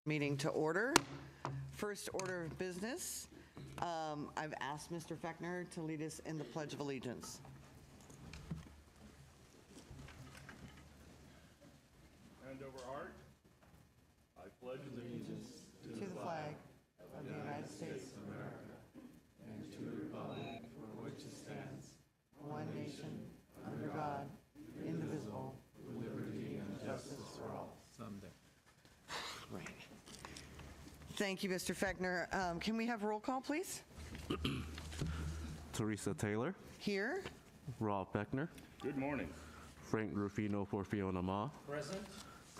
Meeting to order. First order of business, I've asked Mr. Fechner to lead us in the Pledge of Allegiance. Hand over heart. I pledge allegiance To the flag of the United States of America and to the republic for which it stands, one nation, under God, indivisible, with liberty and justice for all. Someday. Right. Thank you, Mr. Fechner. Can we have roll call, please? Teresa Taylor, Here. Rob Beckner, Good morning. Frank Rufino for Fiona Ma, Present.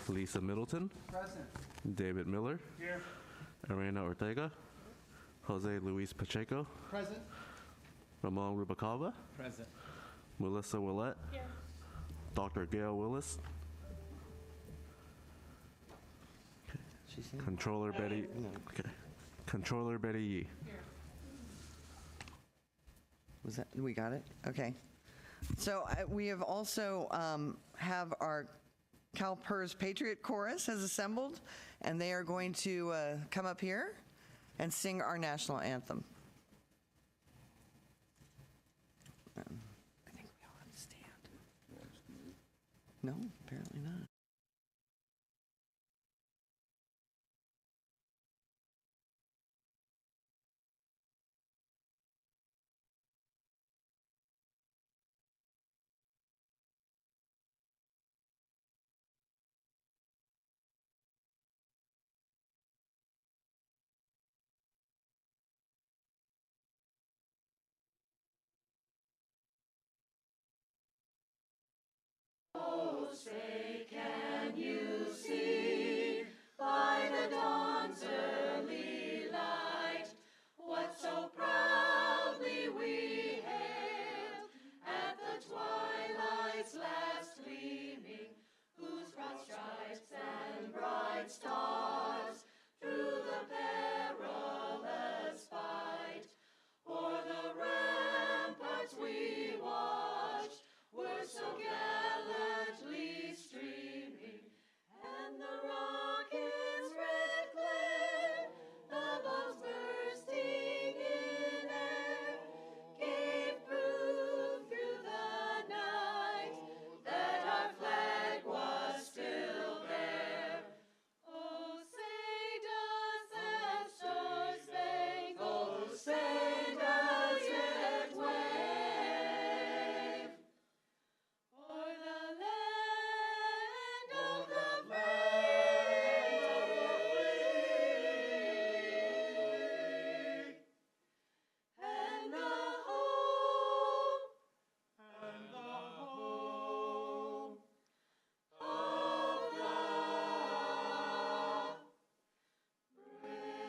Lisa Middleton, Present. David Miller, Here. Arena Ortega, Jose Luis Pacheco, Present. Ramon Rubacava, Present. Melissa Willett, Dr. Gail Willis, She's here. Controller Betty, okay. Controller Betty Yee. Was that, we got it? Okay. So we have also have our CalPERS Patriot Chorus has assembled, and they are going to come up here and sing our national anthem. I think we all have to stand. No, apparently not. Say, can you see by the dawn's early light what so proudly we hailed at the twilight's last gleaming, whose broad stripes and bright stars through the perilous fight o'er the ramparts we watched were so gallantly streaming, and the rocket's red glare, the bombs bursting in air, gave proof through the night that our flag was still there. Oh, say does that star-spangled, say does it wave o'er the land of the free and the home of the brave.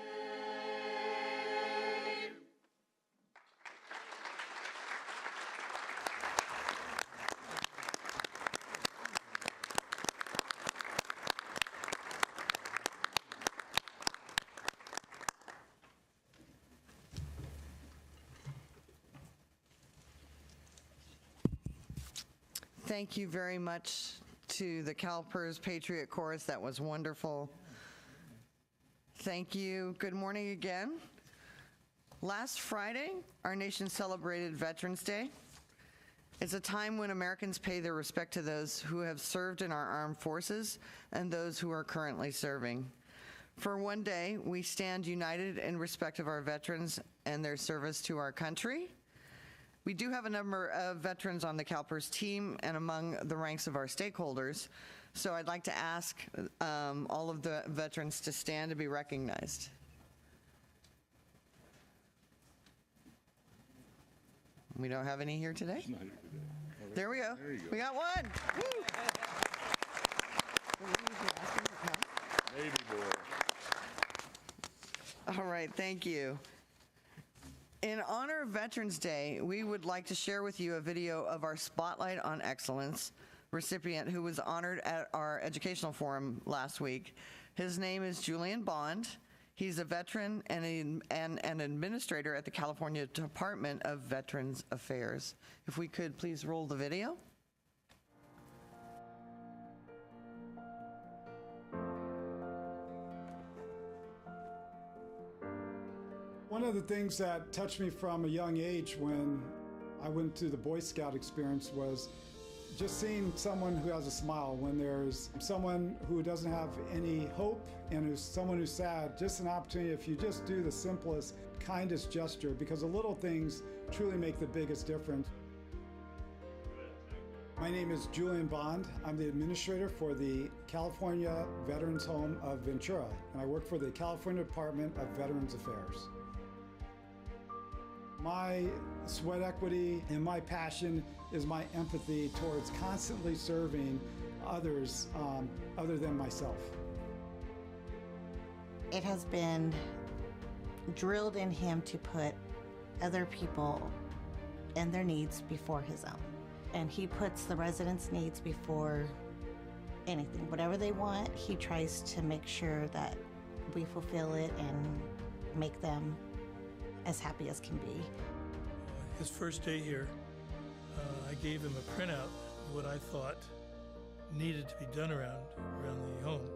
Thank you very much to the CalPERS Patriot Chorus. That was wonderful. Thank you. Good morning again. Last Friday, our nation celebrated Veterans Day. It's a time when Americans pay their respect to those who have served in our armed forces and those who are currently serving. For one day, we stand united in respect of our veterans and their service to our country. We do have a number of veterans on the CalPERS team and among the ranks of our stakeholders, so I'd like to ask all of the veterans to stand to be recognized. We don't have any here today? There we go. We got one. Woo. Navy boy. All right, thank you. In honor of Veterans Day, we would like to share with you a video of our Spotlight on Excellence recipient who was honored at our educational forum last week. His name is Julian Bond. He's a veteran and an administrator at the California Department of Veterans Affairs. If we could please roll the video. One of the things that touched me from a young age when I went to the Boy Scout experience was just seeing someone who has a smile when there's someone who doesn't have any hope and who's someone who's sad. Just an opportunity if you just do the simplest, kindest gesture, because the little things truly make the biggest difference. My name is Julian Bond. I'm the administrator for the California Veterans Home of Ventura, and I work for the California Department of Veterans Affairs. My sweat equity and my passion is my empathy towards constantly serving others other than myself. It has been drilled in him to put other people and their needs before his own. And he puts the residents' needs before anything. Whatever they want, he tries to make sure that we fulfill it and make them as happy as can be. His first day here, I gave him a printout of what I thought needed to be done around the home.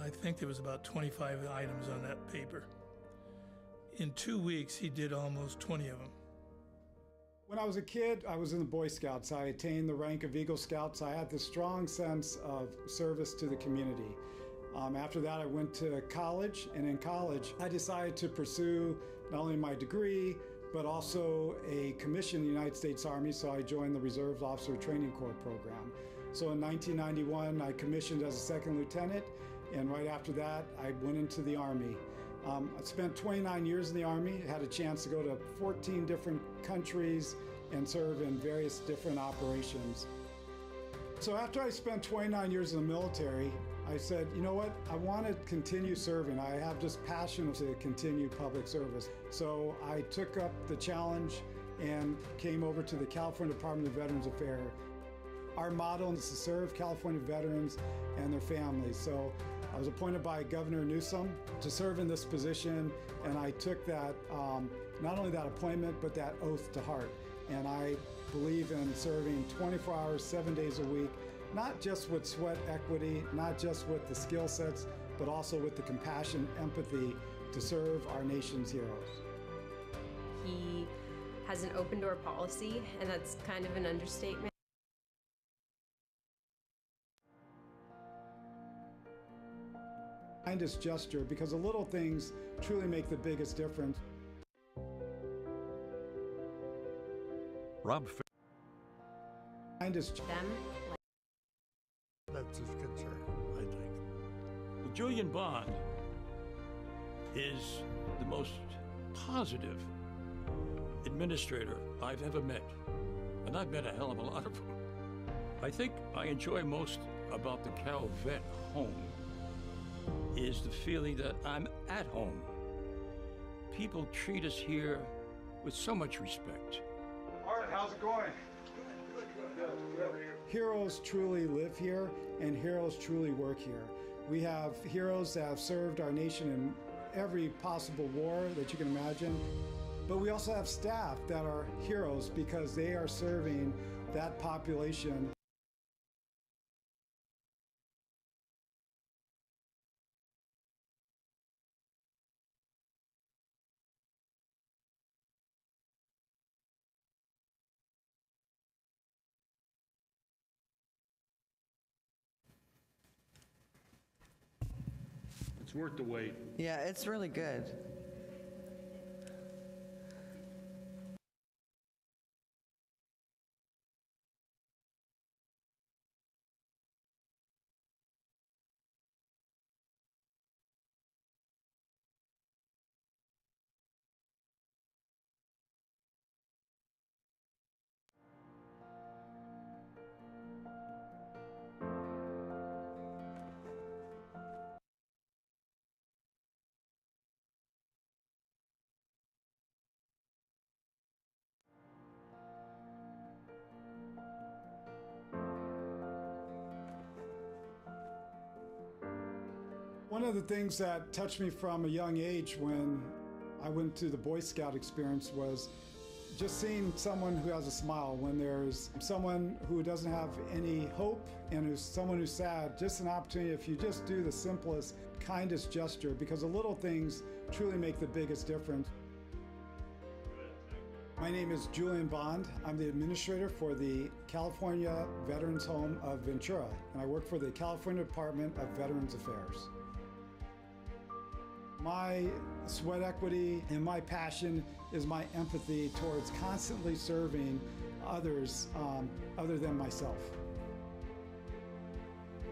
I think there was about 25 items on that paper. In 2 weeks, he did almost 20 of them. When I was a kid, I was in the Boy Scouts. I attained the rank of Eagle Scouts. I had this strong sense of service to the community. After that, I went to college, and in college, I decided to pursue not only my degree, but also a commission in the United States Army, so I joined the Reserve Officer Training Corps program. So in 1991, I commissioned as a second lieutenant, and right after that, I went into the Army. I spent 29 years in the Army, had a chance to go to 14 different countries and serve in various different operations. So after I spent 29 years in the military, I said, you know what, I want to continue serving. I have this passion to continue public service. So I took up the challenge and came over to the California Department of Veterans Affairs. Our motto is to serve California veterans and their families. So I was appointed by Governor Newsom to serve in this position, and I took that, not only that appointment, but that oath to heart. And I believe in serving 24 hours, 7 days a week, not just with sweat equity, not just with the skill sets, but also with the compassion, empathy to serve our nation's heroes. He has an open door policy, and that's kind of an understatement. Kindest gesture, because the little things truly make the biggest difference. Rob. Kindest Them, That's his concern, I think. Well, Julian Bond is the most positive administrator I've ever met. And I've met a hell of a lot of them. I think I enjoy most about the Cal Vet home is the feeling that I'm at home. People treat us here with so much respect. Art, how's it going? Heroes truly live here, and heroes truly work here. We have heroes that have served our nation in every possible war that you can imagine, but we also have staff that are heroes because they are serving that population. It's worth the wait. Yeah, it's really good. One of the things that touched me from a young age when I went to the Boy Scout experience was just seeing someone who has a smile when there's someone who doesn't have any hope and who's someone who's sad, just an opportunity if you just do the simplest, kindest gesture, because the little things truly make the biggest difference. My name is Julian Bond. I'm the administrator for the California Veterans Home of Ventura, and I work for the California Department of Veterans Affairs. My sweat equity and my passion is my empathy towards constantly serving others other than myself.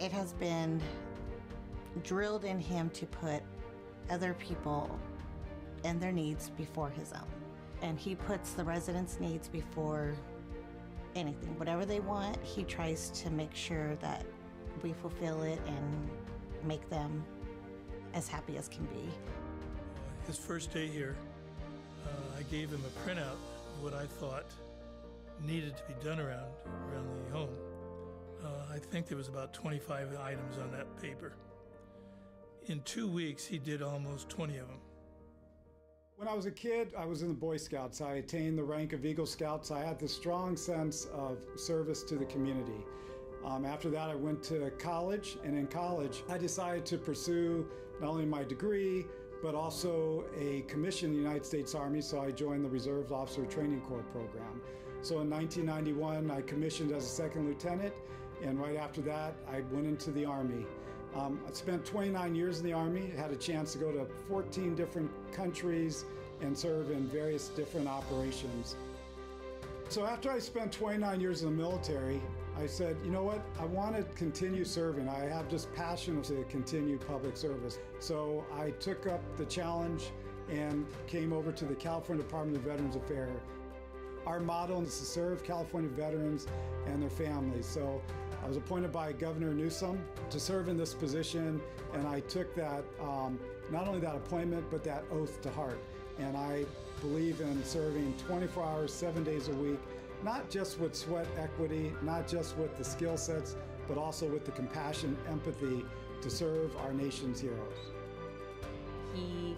It has been drilled in him to put other people and their needs before his own. And he puts the residents' needs before anything. Whatever they want, he tries to make sure that we fulfill it and make them as happy as can be. His first day here, I gave him a printout of what I thought needed to be done around the home. I think there was about 25 items on that paper. In 2 weeks, he did almost 20 of them. When I was a kid, I was in the Boy Scouts. I attained the rank of Eagle Scouts. I had this strong sense of service to the community. After that, I went to college, and in college, I decided to pursue not only my degree, but also a commission in the United States Army, so I joined the Reserve Officer Training Corps program. So in 1991, I commissioned as a second lieutenant, and right after that, I went into the Army. I spent 29 years in the Army, had a chance to go to 14 different countries and serve in various different operations. So after I spent 29 years in the military, I said, you know what, I want to continue serving. I have this passion to continue public service. So I took up the challenge and came over to the California Department of Veterans Affairs. Our motto is to serve California veterans and their families. So I was appointed by Governor Newsom to serve in this position, and I took that, not only that appointment, but that oath to heart. And I believe in serving 24 hours, 7 days a week, not just with sweat equity, not just with the skill sets, but also with the compassion, empathy to serve our nation's heroes. He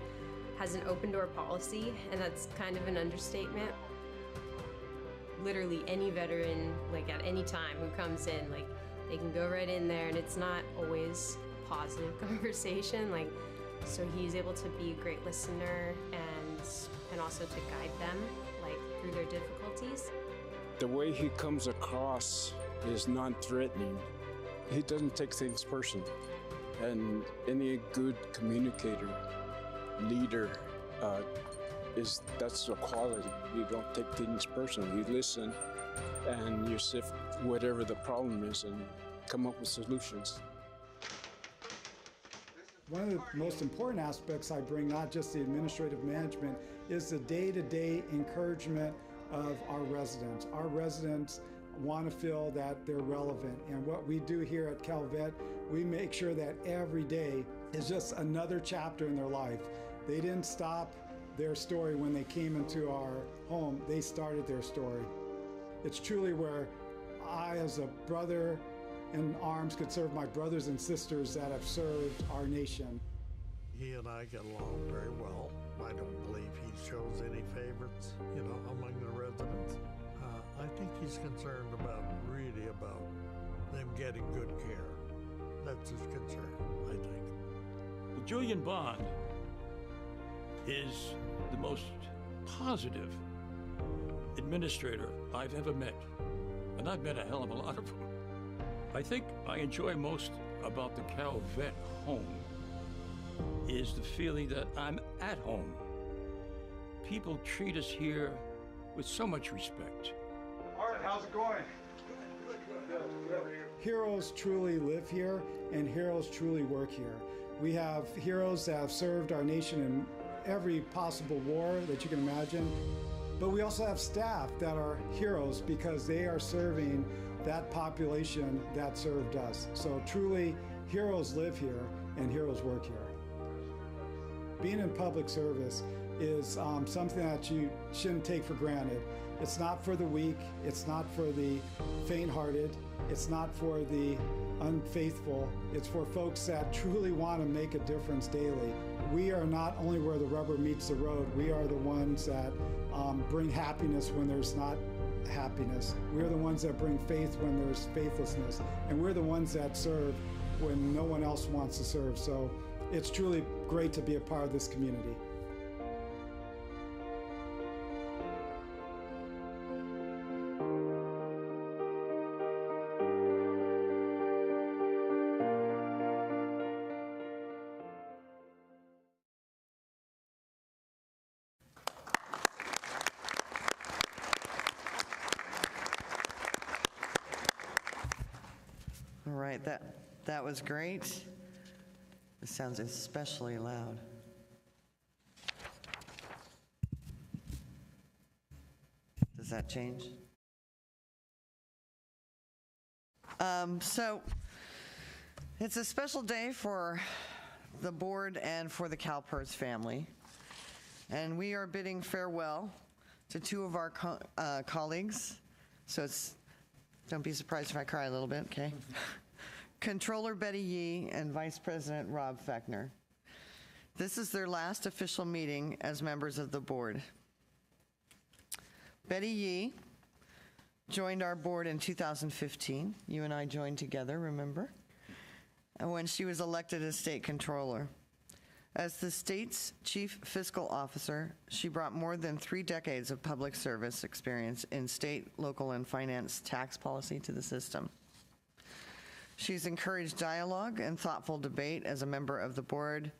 has an open door policy, and that's kind of an understatement. Literally any veteran, like at any time who comes in, like they can go right in there, and it's not always positive conversation. So he's able to be a great listener and also to guide them through their difficulties. The way he comes across is non-threatening. He doesn't take things personally. And any good communicator, leader, that's a quality. You don't take things personally. You listen and you sift whatever the problem is and come up with solutions. One of the most important aspects I bring, not just the administrative management, is the day-to-day encouragement of our residents. Our residents want to feel that they're relevant, and what we do here at CalVet, we make sure that every day is just another chapter in their life. They didn't stop their story when they came into our home, they started their story. It's truly where I, as a brother in arms, could serve my brothers and sisters that have served our nation. He and I get along very well. I don't believe he shows any favorites, among the residents. I think he's concerned really about them getting good care. That's his concern, I think. Julian Bond is the most positive administrator I've ever met. And I've met a hell of a lot of them. I think I enjoy most about the CalVet home is the feeling that I'm at home. People treat us here with so much respect. Art, how's it going? Heroes truly live here, and heroes truly work here. We have heroes that have served our nation in every possible war that you can imagine, but we also have staff that are heroes because they are serving that population that served us. So truly, heroes live here and heroes work here. Being in public service is something that you shouldn't take for granted. It's not for the weak, it's not for the faint-hearted, it's not for the unfaithful. It's for folks that truly want to make a difference daily. We are not only where the rubber meets the road, we are the ones that bring happiness when there's not happiness. We're the ones that bring faith when there's faithlessness. And we're the ones that serve when no one else wants to serve. So it's truly great to be a part of this community. All right, that was great. It sounds especially loud. Does that change? So it's a special day for the board and for the CalPERS family. And we are bidding farewell to two of our colleagues. So don't be surprised if I cry a little bit, okay? Controller Betty Yee and Vice President Rob Fechner. This is their last official meeting as members of the board. Betty Yee joined our board in 2015. You and I joined together, remember? And when she was elected as state controller. As the state's chief fiscal officer, she brought more than 3 decades of public service experience in state, local, and finance tax policy to the system. She's encouraged dialogue and thoughtful debate as a member of the board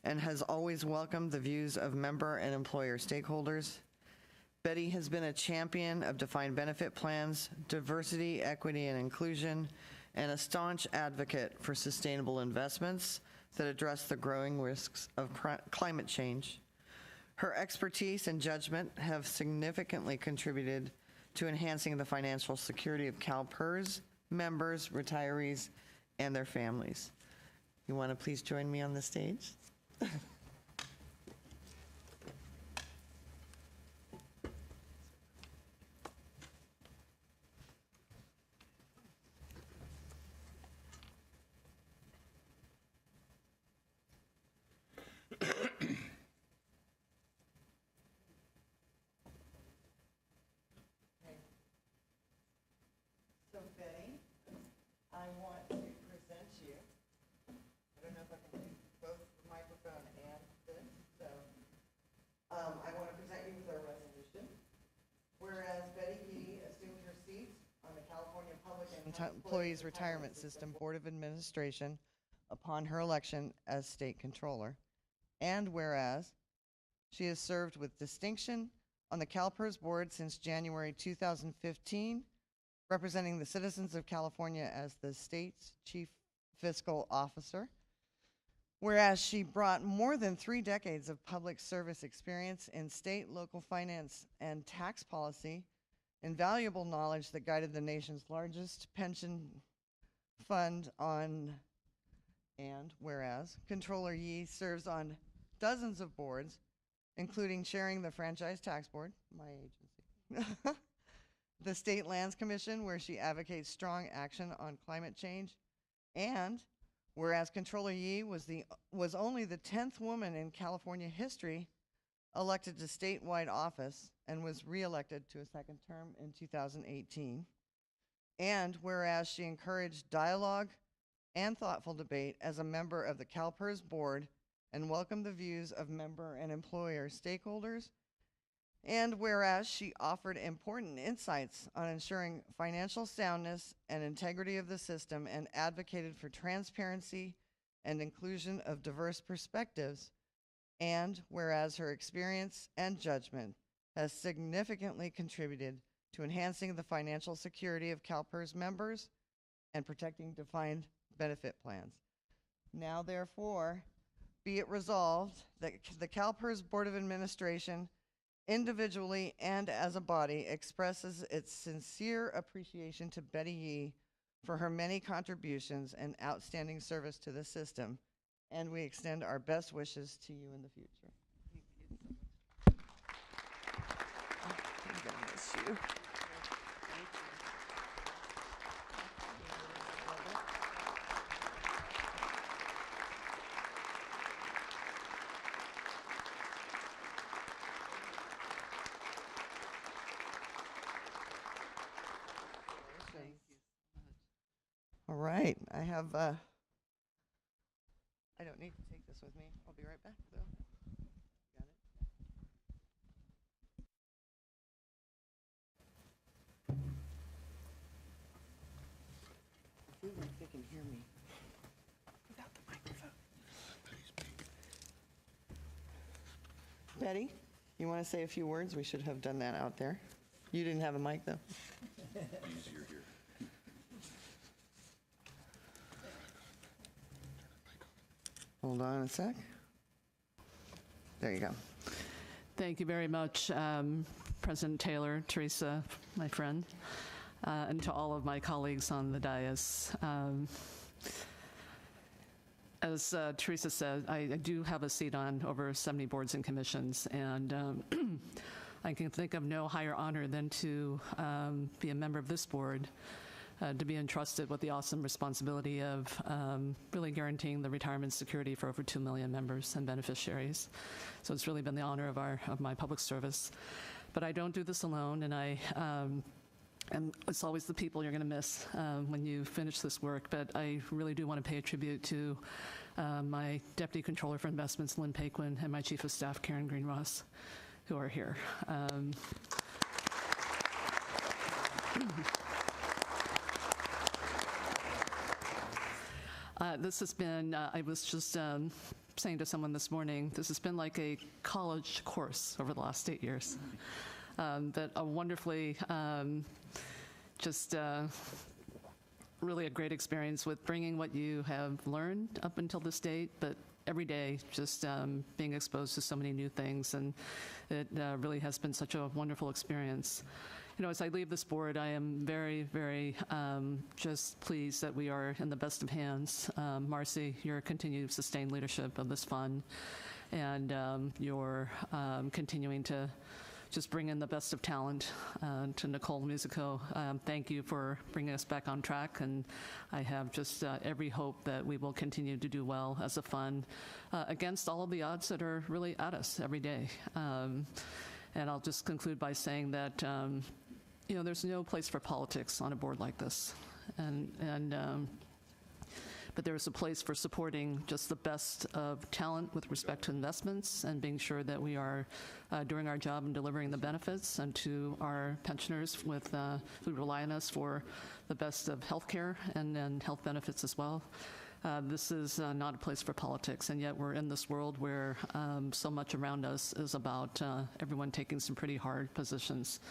and has always welcomed the views of member and employer stakeholders. Betty has been a champion of defined benefit plans, diversity, equity, and inclusion, and a staunch advocate for sustainable investments that address the growing risks of climate change. Her expertise and judgment have significantly contributed to enhancing the financial security of CalPERS members, retirees, and their families. You want to please join me on the stage? So Betty, I want to present you. I don't know if I can do both the microphone and this, so I want to present you with our resolution. Whereas Betty Yee assumed her seat on the California Public Employees Retirement System Board of Administration upon her election as state controller. And whereas she has served with distinction on the CalPERS board since January 2015, representing the citizens of California as the state's chief fiscal officer. Whereas she brought more than 3 decades of public service experience in state, local finance, and tax policy, invaluable knowledge that guided the nation's largest pension fund on, and whereas Controller Yee serves on dozens of boards, including chairing the Franchise Tax Board, my agency, the State Lands Commission, where she advocates strong action on climate change, and whereas Controller Yee was only the 10th woman in California history elected to statewide office and was reelected to a second term in 2018, and whereas she encouraged dialogue and thoughtful debate as a member of the CalPERS board and welcomed the views of member and employer stakeholders, and whereas she offered important insights on ensuring financial soundness and integrity of the system and advocated for transparency and inclusion of diverse perspectives, and whereas her experience and judgment has significantly contributed to enhancing the financial security of CalPERS members and protecting defined benefit plans. Now, therefore, be it resolved that the CalPERS Board of Administration, individually and as a body, expresses its sincere appreciation to Betty Yee for her many contributions and outstanding service to the system, and we extend our best wishes to you in the future. I'm gonna miss you. right, I have, I don't need to take this with me. I'll be right back, though. Got it? I feel like they can hear me without the microphone. Betty, you want to say a few words? We should have done that out there. You didn't have a mic, though. Easier here. Hold on a sec. There you go. Thank you very much, President Taylor, Teresa, my friend, and to all of my colleagues on the dais. As Teresa said, I do have a seat on over 70 boards and commissions, and I can think of no higher honor than to be a member of this board, to be entrusted with the awesome responsibility of really guaranteeing the retirement security for over 2 million members and beneficiaries. So it's really been the honor of my public service. But I don't do this alone, and it's always the people you're going to miss when you finish this work. But I really do want to pay a tribute to my Deputy Controller for Investments, Lynn Paquin, and my Chief of Staff, Karen Green-Ross, who are here. This has been, I was just saying to someone this morning, this has been like a college course over the last 8 years. But a wonderfully, really a great experience with bringing what you have learned up until this date, but every day just being exposed to so many new things, and it really has been such a wonderful experience. You know, as I leave this board, I am very, very just pleased that we are in the best of hands. Marcy, your continued sustained leadership of this fund, and your continuing to just bring in the best of talent. To Nicole Musico, thank you for bringing us back on track, and I have just every hope that we will continue to do well as a fund against all of the odds that are really at us every day. And I'll just conclude by saying that you know, there's no place for politics on a board like this, but there's a place for supporting just the best of talent with respect to investments and being sure that we are doing our job and delivering the benefits, and to our pensioners who rely on us for the best of health care and health benefits as well. This is not a place for politics, and yet we're in this world where so much around us is about everyone taking some pretty hard positions.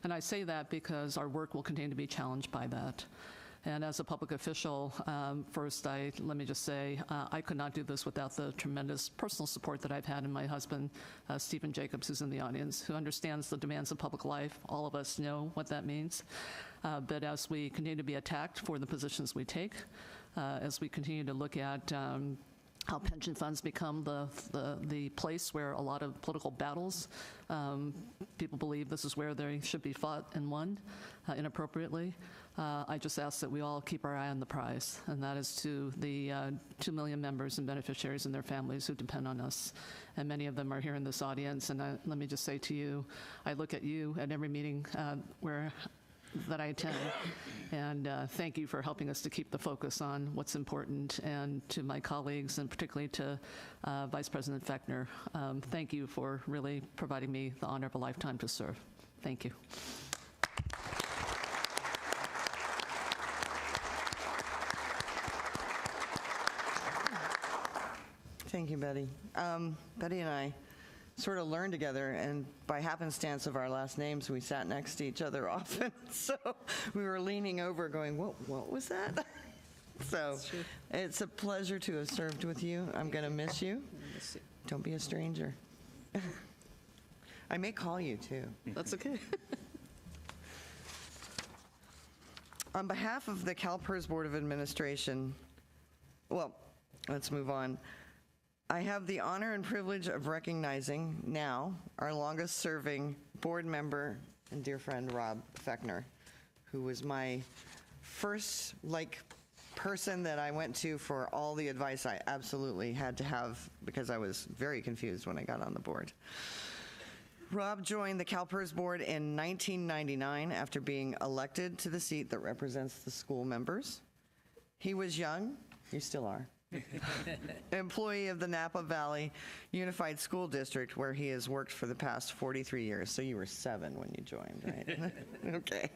And I say that because our work will continue to be challenged by that. And as a public official, first, let me just say, I could not do this without the tremendous personal support that I've had in my husband, Stephen Jacobs, who's in the audience, who understands the demands of public life. All of us know what that means. But as we continue to be attacked for the positions we take, as we continue to look at how pension funds become the place where a lot of political battles, people believe this is where they should be fought and won inappropriately. I just ask that we all keep our eye on the prize, and that is to the 2 million members and beneficiaries and their families who depend on us. And many of them are here in this audience. And let me just say to you, I look at you at every meeting that I attend, and thank you for helping us to keep the focus on what's important. And to my colleagues, and particularly to Vice President Fechner, thank you for really providing me the honor of a lifetime to serve. Thank you. Thank you, Betty. Betty and I sort of learned together, and by happenstance of our last names, we sat next to each other often. So we were leaning over going, what was that? So it's a pleasure to have served with you. I'm going to miss you. Don't be a stranger. I may call you, too. That's okay. On behalf of the CalPERS Board of Administration, well, let's move on. I have the honor and privilege of recognizing now our longest-serving board member and dear friend, Rob Fechner, who was my first, person that I went to for all the advice I absolutely had to have, because I was very confused when I got on the board. Rob joined the CalPERS board in 1999 after being elected to the seat that represents the school members. He was young, you still are, employee of the Napa Valley Unified School District, where he has worked for the past 43 years. So you were 7 when you joined, right? Okay.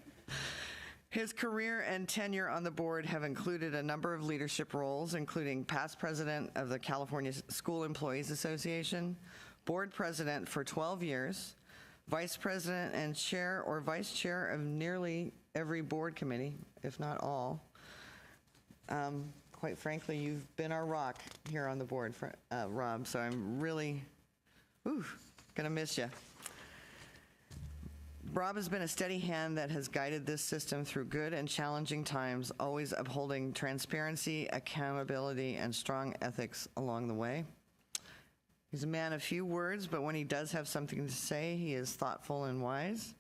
His career and tenure on the board have included a number of leadership roles, including past president of the California School Employees Association, board president for 12 years, vice president and chair or vice chair of nearly every board committee, if not all. Quite frankly, you've been our rock here on the board, Rob, so I'm really gonna miss you. Rob has been a steady hand that has guided this system through good and challenging times, always upholding transparency, accountability, and strong ethics along the way. He's a man of few words, but when he does have something to say, he is thoughtful and wise.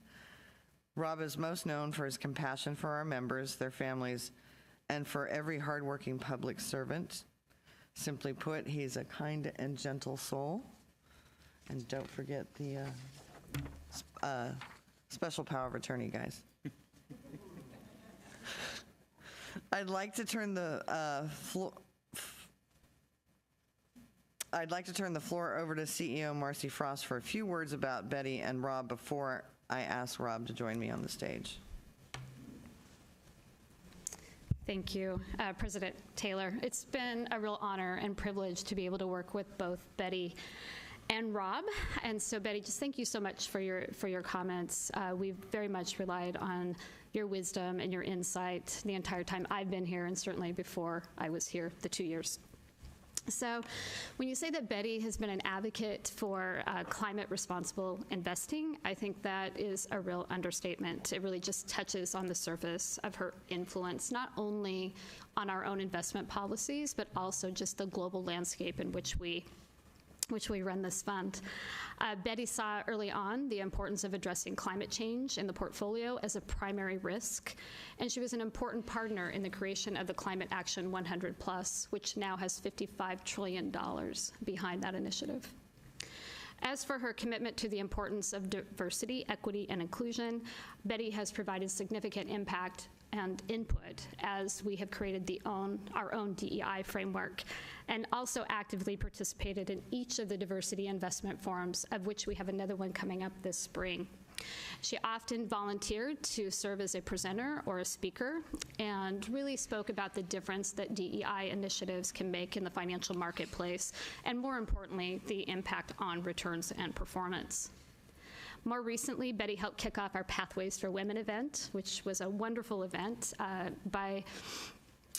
Rob is most known for his compassion for our members, their families, and for every hardworking public servant. Simply put, he's a kind and gentle soul. And don't forget the special power of attorney, guys. I'd like to turn the floor over to CEO Marcy Frost for a few words about Betty and Rob before I ask Rob to join me on the stage. Thank you, President Taylor. It's been a real honor and privilege to be able to work with both Betty and Rob. And so, Betty, just thank you so much for your comments. We've very much relied on your wisdom and your insight the entire time I've been here, and certainly before I was here, the 2 years. So when you say that Betty has been an advocate for climate responsible investing, I think that is a real understatement. It really just touches on the surface of her influence, not only on our own investment policies, but also just the global landscape in which we run this fund. Betty saw early on the importance of addressing climate change in the portfolio as a primary risk, and she was an important partner in the creation of the Climate Action 100+, which now has $55 trillion behind that initiative. As for her commitment to the importance of diversity, equity, and inclusion, Betty has provided significant impact and input as we have created our own DEI framework, and also actively participated in each of the diversity investment forums, of which we have another one coming up this spring. She often volunteered to serve as a presenter or a speaker, and really spoke about the difference that DEI initiatives can make in the financial marketplace, and more importantly, the impact on returns and performance. More recently, Betty helped kick off our Pathways for Women event, which was a wonderful event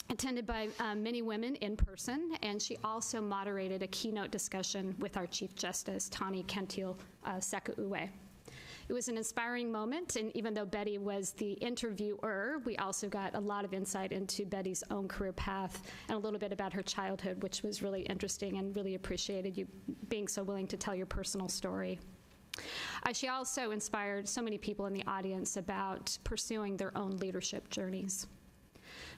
attended by many women in person, and she also moderated a keynote discussion with our Chief Justice, Tani Cantil Sekauwe. It was an inspiring moment, and even though Betty was the interviewer, we also got a lot of insight into Betty's own career path and a little bit about her childhood, which was really interesting, and really appreciated you being so willing to tell your personal story. She also inspired so many people in the audience about pursuing their own leadership journeys.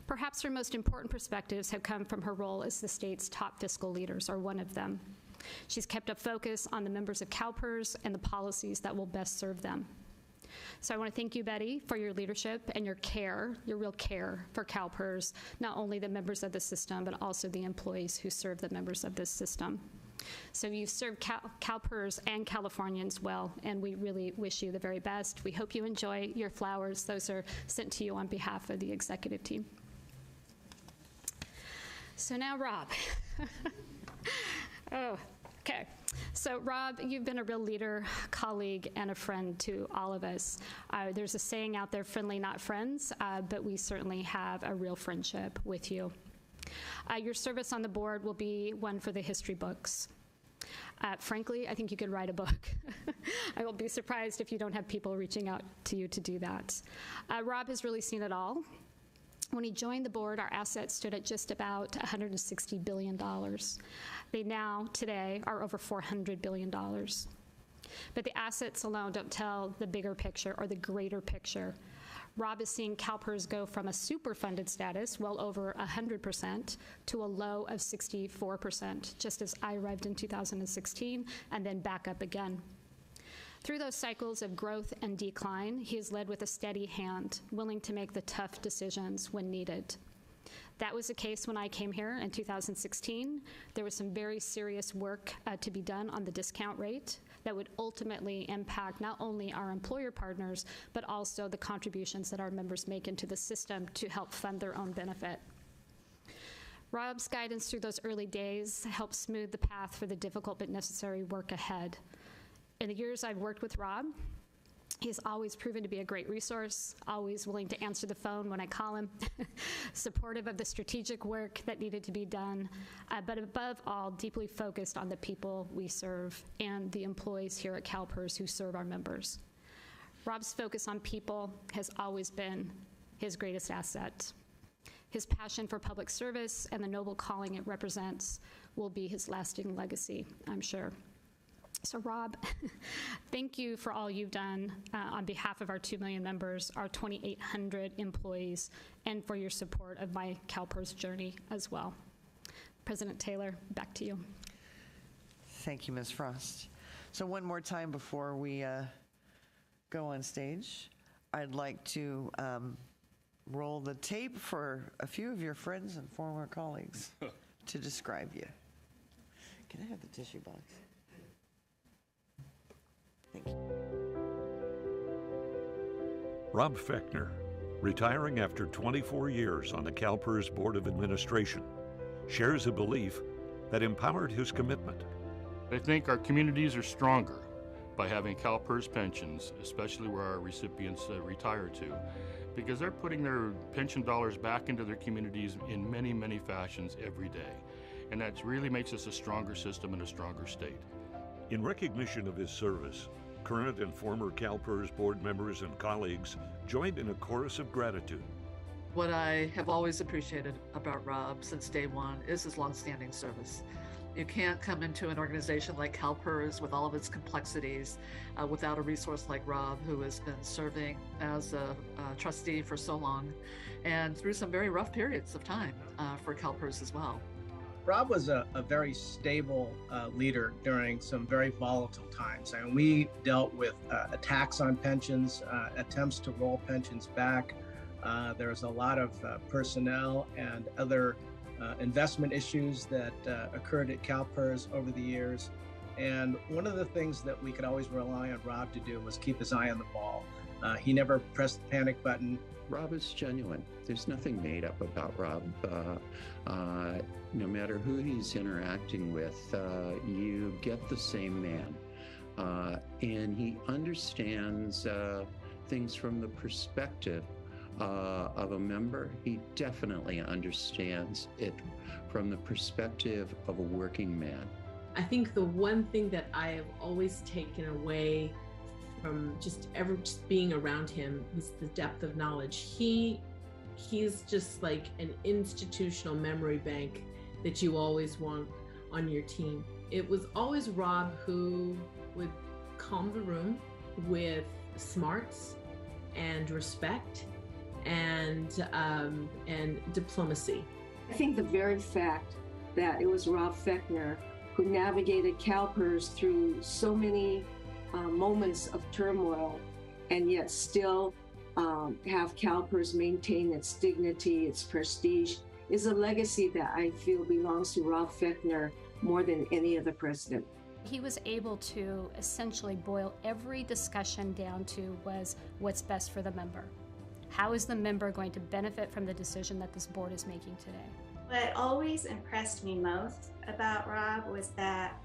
Perhaps her most important perspectives have come from her role as the state's top fiscal leaders, or one of them. She's kept a focus on the members of CalPERS and the policies that will best serve them. So I want to thank you, Betty, for your leadership and your care, your real care for CalPERS, not only the members of the system, but also the employees who serve the members of this system. So you've served CalPERS and Californians well, and we really wish you the very best. We hope you enjoy your flowers. Those are sent to you on behalf of the executive team. So now, Rob. Oh, okay. So Rob, you've been a real leader, colleague, and a friend to all of us. There's a saying out there, friendly, not friends, but we certainly have a real friendship with you. Your service on the board will be one for the history books. Frankly, I think you could write a book. I will be surprised if you don't have people reaching out to you to do that. Rob has really seen it all. When he joined the board, our assets stood at just about $160 billion. They now, today, are over $400 billion. But the assets alone don't tell the bigger picture or the greater picture. Rob is seeing CalPERS go from a super-funded status, well over 100%, to a low of 64%, just as I arrived in 2016, and then back up again. Through those cycles of growth and decline, he has led with a steady hand, willing to make the tough decisions when needed. That was the case when I came here in 2016. There was some very serious work to be done on the discount rate that would ultimately impact not only our employer partners, but also the contributions that our members make into the system to help fund their own benefit. Rob's guidance through those early days helped smooth the path for the difficult but necessary work ahead. In the years I've worked with Rob, he's always proven to be a great resource, always willing to answer the phone when I call him, supportive of the strategic work that needed to be done, but above all, deeply focused on the people we serve and the employees here at CalPERS who serve our members. Rob's focus on people has always been his greatest asset. His passion for public service and the noble calling it represents will be his lasting legacy, I'm sure. So Rob, thank you for all you've done on behalf of our 2 million members, our 2,800 employees, and for your support of my CalPERS journey as well. President Taylor, back to you. Thank you, Ms. Frost. So one more time before we go on stage, I'd like to roll the tape for a few of your friends and former colleagues to describe you. Can I have the tissue box? Thank you. Rob Fechner, retiring after 24 years on the CalPERS Board of Administration, shares a belief that empowered his commitment. I think our communities are stronger by having CalPERS pensions, especially where our recipients retire to, because they're putting their pension dollars back into their communities in many, many fashions every day. And that really makes us a stronger system and a stronger state. In recognition of his service, current and former CalPERS board members and colleagues joined in a chorus of gratitude. What I have always appreciated about Rob since day one is his longstanding service. You can't come into an organization like CalPERS with all of its complexities without a resource like Rob, who has been serving as a trustee for so long and through some very rough periods of time for CalPERS as well. Rob was a very stable leader during some very volatile times. And we dealt with attacks on pensions, attempts to roll pensions back. There was a lot of personnel and other investment issues that occurred at CalPERS over the years. And one of the things that we could always rely on Rob to do was keep his eye on the ball. He never pressed the panic button. Rob is genuine. There's nothing made up about Rob. No matter who he's interacting with, you get the same man. And he understands things from the perspective of a member. He definitely understands it from the perspective of a working man. I think the one thing that I have always taken away from just being around him is the depth of knowledge. He's just like an institutional memory bank that you always want on your team. It was always Rob who would calm the room with smarts and respect and diplomacy. I think the very fact that it was Rob Fechner who navigated CalPERS through so many moments of turmoil and yet still have CalPERS maintain its dignity, its prestige, is a legacy that I feel belongs to Rob Fechner more than any other president. He was able to essentially boil every discussion down to was what's best for the member. How is the member going to benefit from the decision that this board is making today? What always impressed me most about Rob was that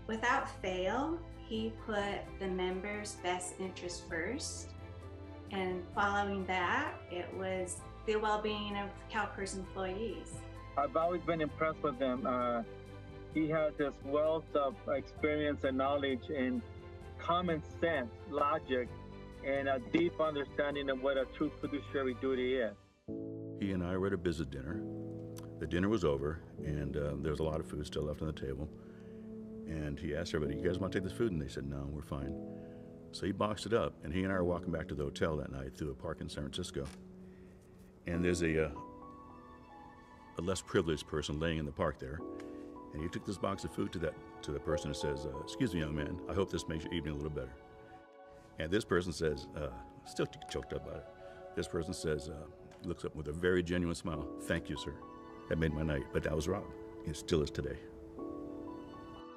without fail, he put the members' best interest first. And following that, it was the well-being of CalPERS employees. I've always been impressed with him. He has this wealth of experience and knowledge and common sense, logic, and a deep understanding of what a true fiduciary duty is. He and I were at a visit dinner. The dinner was over, and there was a lot of food still left on the table. And he asked everybody, "You guys want to take this food?" And they said, "No, we're fine." So he boxed it up, and he and I were walking back to the hotel that night through a park in San Francisco. And there's a less privileged person laying in the park there, and he took this box of food to the person and says, "Excuse me, young man, I hope this makes your evening a little better." And this person says, still choked up about it, this person says, looks up with a very genuine smile. Thank you, sir. That made my night. But that was Rob. It still is today.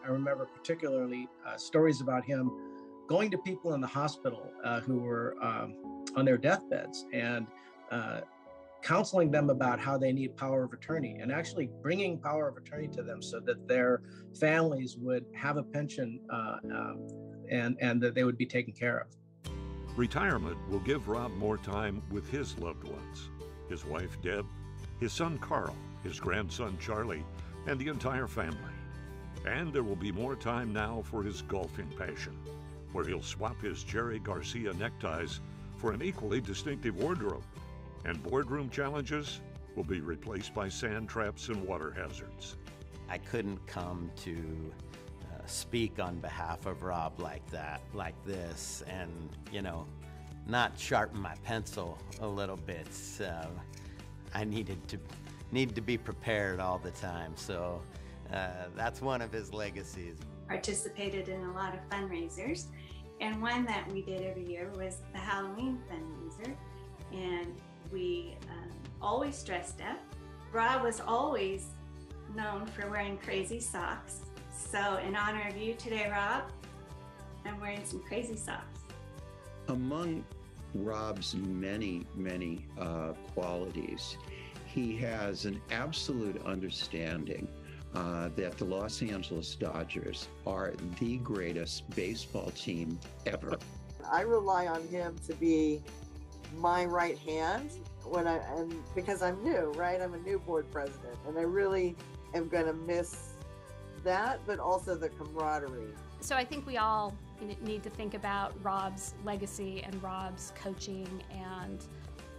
I remember particularly stories about him going to people in the hospital who were on their deathbeds and counseling them about how they need power of attorney, and actually bringing power of attorney to them so that their families would have a pension and that they would be taken care of. Retirement will give Rob more time with his loved ones, his wife Deb, his son Carl, his grandson Charlie, and the entire family. And there will be more time now for his golfing passion, where he'll swap his Jerry Garcia neckties for an equally distinctive wardrobe. And boardroom challenges will be replaced by sand traps and water hazards. I couldn't come to speak on behalf of Rob like this, and, you know, not sharpen my pencil a little bit. I need to be prepared all the time. So that's one of his legacies. Participated in a lot of fundraisers, and one that we did every year was the Halloween fundraiser, and we always dressed up. Rob was always known for wearing crazy socks. So in honor of you today, Rob, I'm wearing some crazy socks. Among Rob's many qualities, he has an absolute understanding that the Los Angeles Dodgers are the greatest baseball team ever. I rely on him to be my right hand because I'm new, right? I'm a new board president, and I really am going to miss that, but also the camaraderie. So I think we all need to think about Rob's legacy and Rob's coaching, and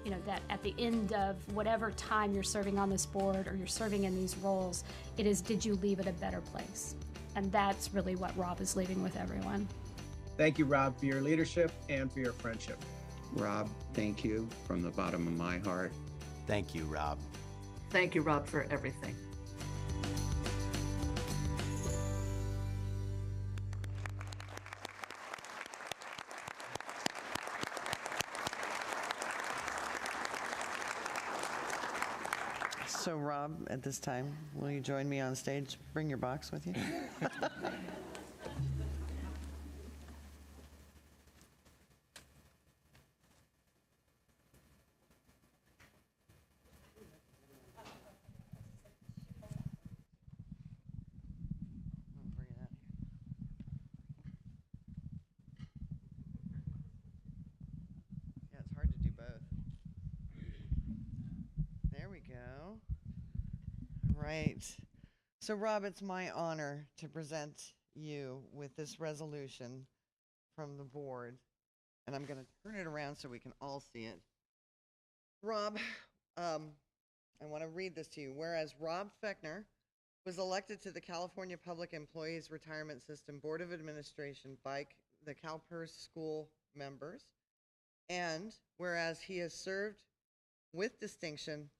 you know, that at the end of whatever time you're serving on this board or you're serving in these roles, it is, did you leave it a better place? And that's really what Rob is leaving with everyone. Thank you, Rob, for your leadership and for your friendship. Rob, thank you from the bottom of my heart. Thank you, Rob. Thank you, Rob, for everything. So Rob, at this time, will you join me on stage? Bring your box with you. Yeah, it's hard to do both. There we go. Right. So Rob, it's my honor to present you with this resolution from the board. And I'm going to turn it around so we can all see it. Rob, I want to read this to you. Whereas Rob Fechner was elected to the California Public Employees Retirement System Board of Administration by the CalPERS school members, and whereas he has served with distinction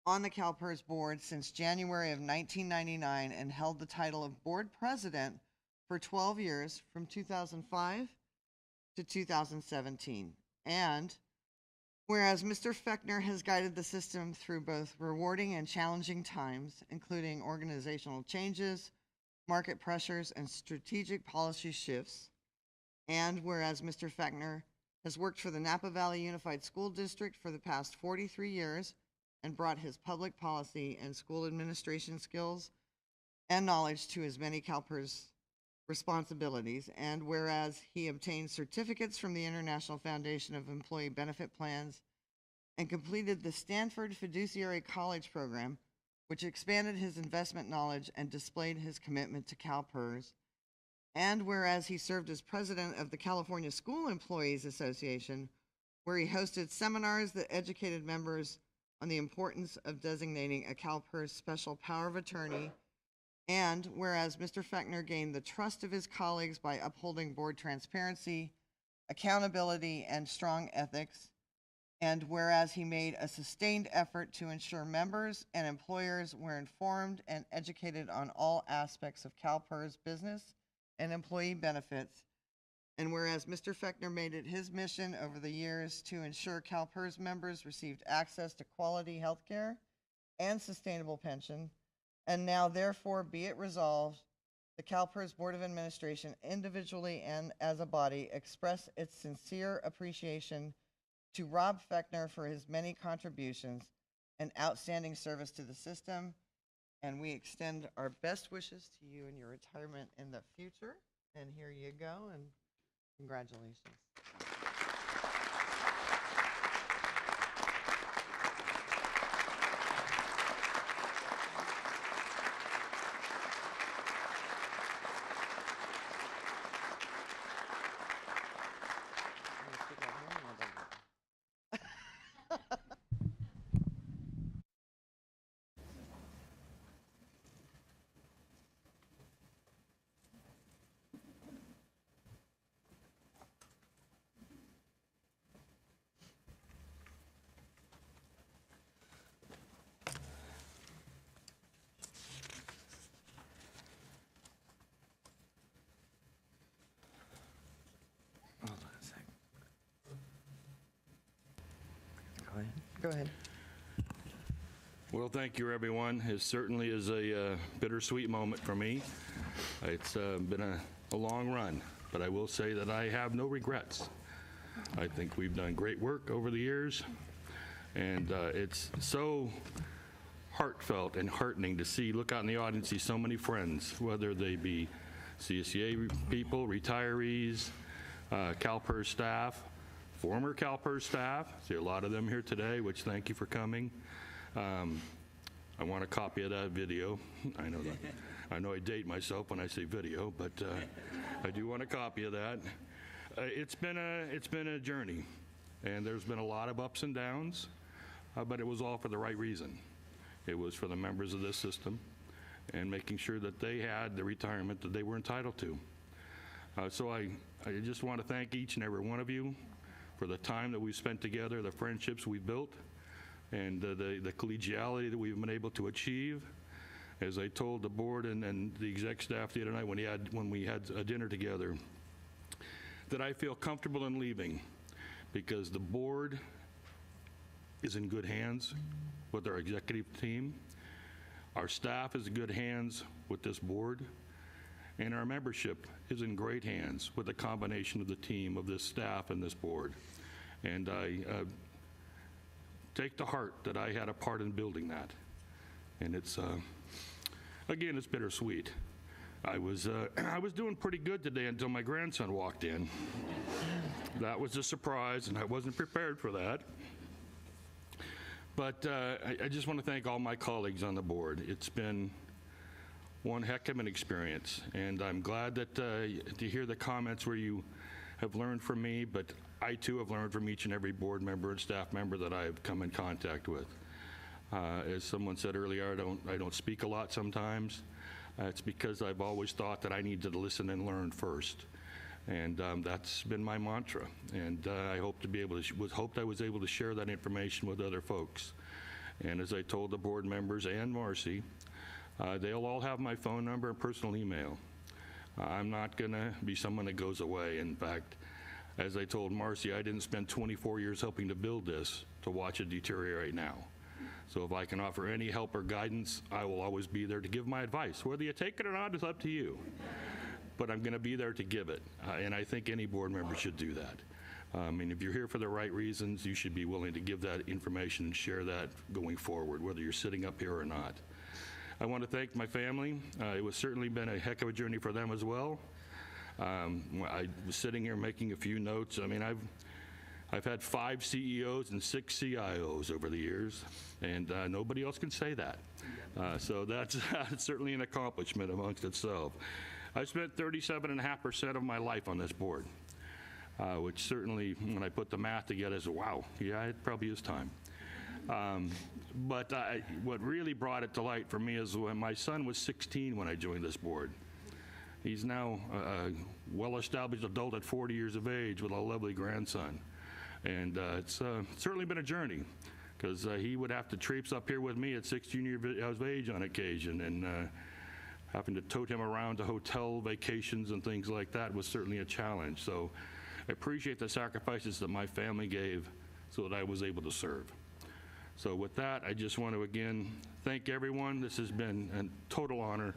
on the CalPERS board since January of 1999 and held the title of board president for 12 years from 2005 to 2017. And whereas Mr. Fechner has guided the system through both rewarding and challenging times, including organizational changes, market pressures, and strategic policy shifts. And whereas Mr. Fechner has worked for the Napa Valley Unified School District for the past 43 years and brought his public policy and school administration skills and knowledge to his many CalPERS responsibilities. And whereas he obtained certificates from the International Foundation of Employee Benefit Plans and completed the Stanford Fiduciary College program, which expanded his investment knowledge and displayed his commitment to CalPERS. And whereas he served as president of the California School Employees Association, where he hosted seminars that educated members on the importance of designating a CalPERS special power of attorney. And whereas Mr. Fechner gained the trust of his colleagues by upholding board transparency, accountability, and strong ethics. And whereas he made a sustained effort to ensure members and employers were informed and educated on all aspects of CalPERS business and employee benefits. And whereas Mr. Fechner made it his mission over the years to ensure CalPERS members received access to quality health care and sustainable pension, and now therefore be it resolved, the CalPERS Board of Administration individually and as a body express its sincere appreciation to Rob Fechner for his many contributions and outstanding service to the system, and we extend our best wishes to you in your retirement in the future. And here you go, and congratulations. Go ahead. Well, thank you, everyone. It certainly is a bittersweet moment for me. It's been a long run, but I will say that I have no regrets. I think we've done great work over the years, and it's so heartfelt and heartening to see, look out in the audience, see so many friends, whether they be CSEA people, retirees, CalPERS staff, former CalPERS staff. See a lot of them here today, which thank you for coming. I want a copy of that video. I know that. I know I date myself when I say video, but I do want a copy of that. It's been a journey, and there's been a lot of ups and downs, but it was all for the right reason. It was for the members of this system and making sure that they had the retirement that they were entitled to. So I just want to thank each and every one of you for the time that we've spent together, the friendships we've built, and the collegiality that we've been able to achieve. As I told the board and the exec staff the other night when we had a dinner together, that I feel comfortable in leaving because the board is in good hands with our executive team. Our staff is in good hands with this board, and our membership is in great hands with the combination of the team of this staff and this board. And I take to heart that I had a part in building that. And it's, again, it's bittersweet. I was doing pretty good today until my grandson walked in. That was a surprise, and I wasn't prepared for that. But I just want to thank all my colleagues on the board. It's been one heck of an experience, and I'm glad that to hear the comments where you have learned from me, but I too have learned from each and every board member and staff member that I've come in contact with. As someone said earlier, I don't speak a lot sometimes. It's because I've always thought that I need to listen and learn first. And that's been my mantra. And I hope to be able to, hoped I was able to share that information with other folks. And as I told the board members and Marcy, they'll all have my phone number and personal email. I'm not gonna be someone that goes away. In fact, as I told Marcy, I didn't spend 24 years helping to build this to watch it deteriorate now. So if I can offer any help or guidance, I will always be there to give my advice. Whether you take it or not is up to you. But I'm going to be there to give it. And I think any board member should do that. And if you're here for the right reasons, you should be willing to give that information and share that going forward, whether you're sitting up here or not. I want to thank my family. It was certainly been a heck of a journey for them as well. I was sitting here making a few notes. I mean, I've had 5 CEOs and 6 CIOs over the years, and nobody else can say that. So that's certainly an accomplishment amongst itself. I spent 37.5% of my life on this board, which certainly, when I put the math together, I said, wow, yeah, it probably is time. But what really brought it to light for me is when my son was 16 when I joined this board. He's now a well-established adult at 40 years of age with a lovely grandson. And it's certainly been a journey, because he would have to traipse up here with me at 16 years of age on occasion. And having to tote him around to hotel vacations and things like that was certainly a challenge. So I appreciate the sacrifices that my family gave so that I was able to serve. So with that, I just want to again thank everyone. This has been a total honor,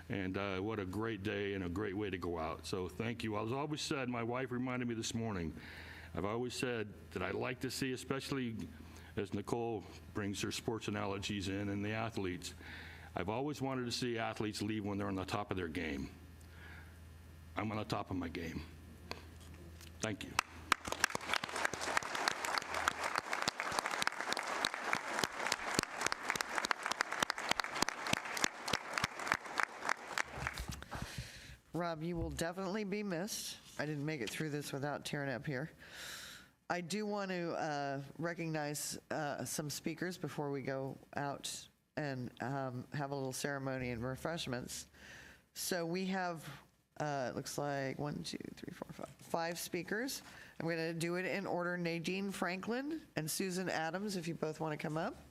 and what a great day and a great way to go out. So thank you. As I always said, my wife reminded me this morning, I've always said that I like to see, especially as Nicole brings her sports analogies in and the athletes, I've always wanted to see athletes leave when they're on the top of their game. I'm on the top of my game. Thank you. Rob, you will definitely be missed. I didn't make it through this without tearing up here. I do want to recognize some speakers before we go out and have a little ceremony and refreshments. So we have, it looks like 5 speakers. I'm going to do it in order. Nadine Franklin and Susan Adams, if you both want to come up.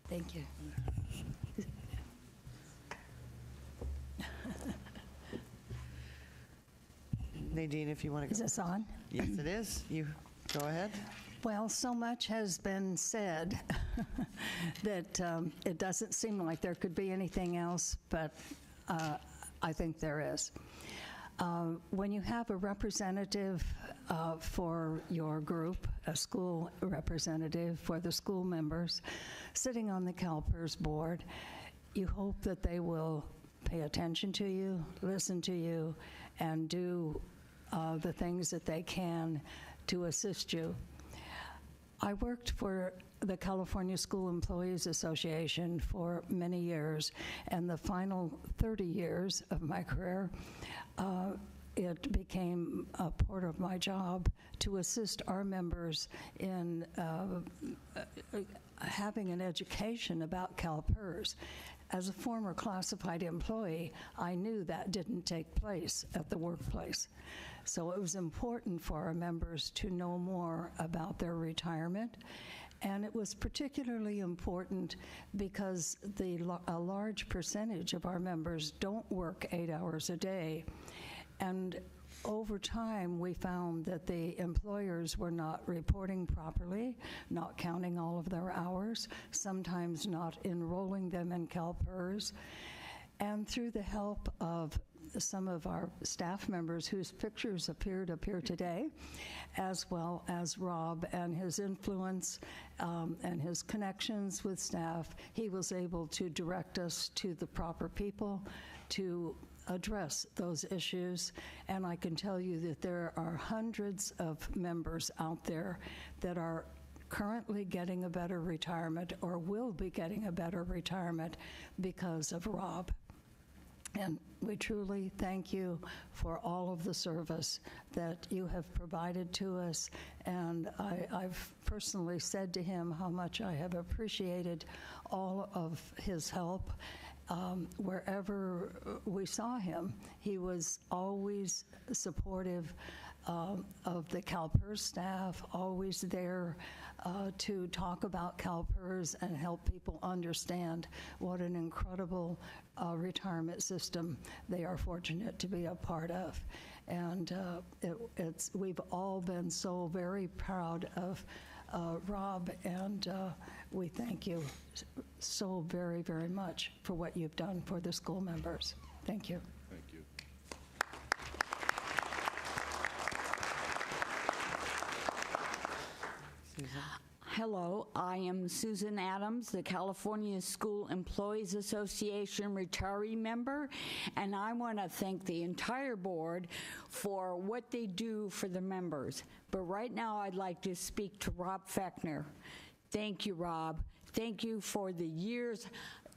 Thank you. Nadine, if you want to go. Is this on? Yes, it is. You go ahead. Well, so much has been said that it doesn't seem like there could be anything else, but I think there is. When you have a representative for your group, a school representative for the school members sitting on the CalPERS board, you hope that they will pay attention to you, listen to you, and do the things that they can to assist you. I worked for the California School Employees Association for many years, and the final 30 years of my career, it became a part of my job to assist our members in having an education about CalPERS. As a former classified employee, I knew that didn't take place at the workplace. So it was important for our members to know more about their retirement. And it was particularly important because a large percentage of our members don't work 8 hours a day. And over time, we found that the employers were not reporting properly, not counting all of their hours, sometimes not enrolling them in CalPERS. And through the help of some of our staff members whose pictures appeared up here today, as well as Rob and his influence and his connections with staff, he was able to direct us to the proper people to address those issues. And I can tell you that there are hundreds of members out there that are currently getting a better retirement or will be getting a better retirement because of Rob. And we truly thank you for all of the service that you have provided to us. And I've personally said to him how much I have appreciated all of his help. Wherever we saw him, he was always supportive of the CalPERS staff, always there to talk about CalPERS and help people understand what an incredible retirement system they are fortunate to be a part of. And we've all been so very proud of Rob, and we thank you so very, very much for what you've done for the school members. Thank you. Thank you. Hello, I am Susan Adams, the California School Employees Association retiree member, and I want to thank the entire board for what they do for the members. But right now I'd like to speak to Rob Fechner. Thank you, Rob. Thank you for the years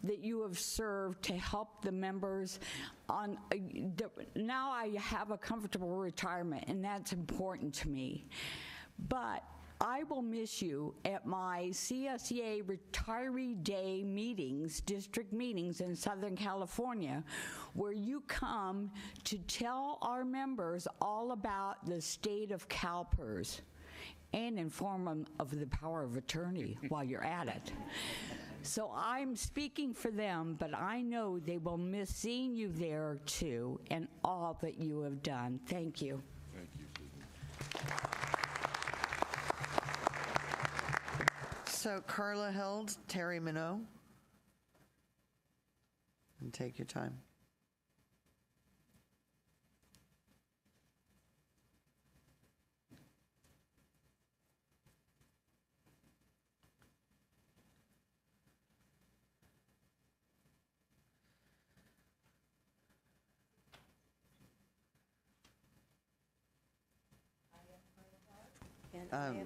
that you have served to help the members on. Now I have a comfortable retirement, and that's important to me. But I will miss you at my CSEA Retiree Day meetings, district meetings in Southern California, where you come to tell our members all about the state of CalPERS and inform them of the power of attorney while you're at it. So I'm speaking for them, but I know they will miss seeing you there too and all that you have done. Thank you. Thank you, Susan. So Carla Held, Terry Minot. And take your time.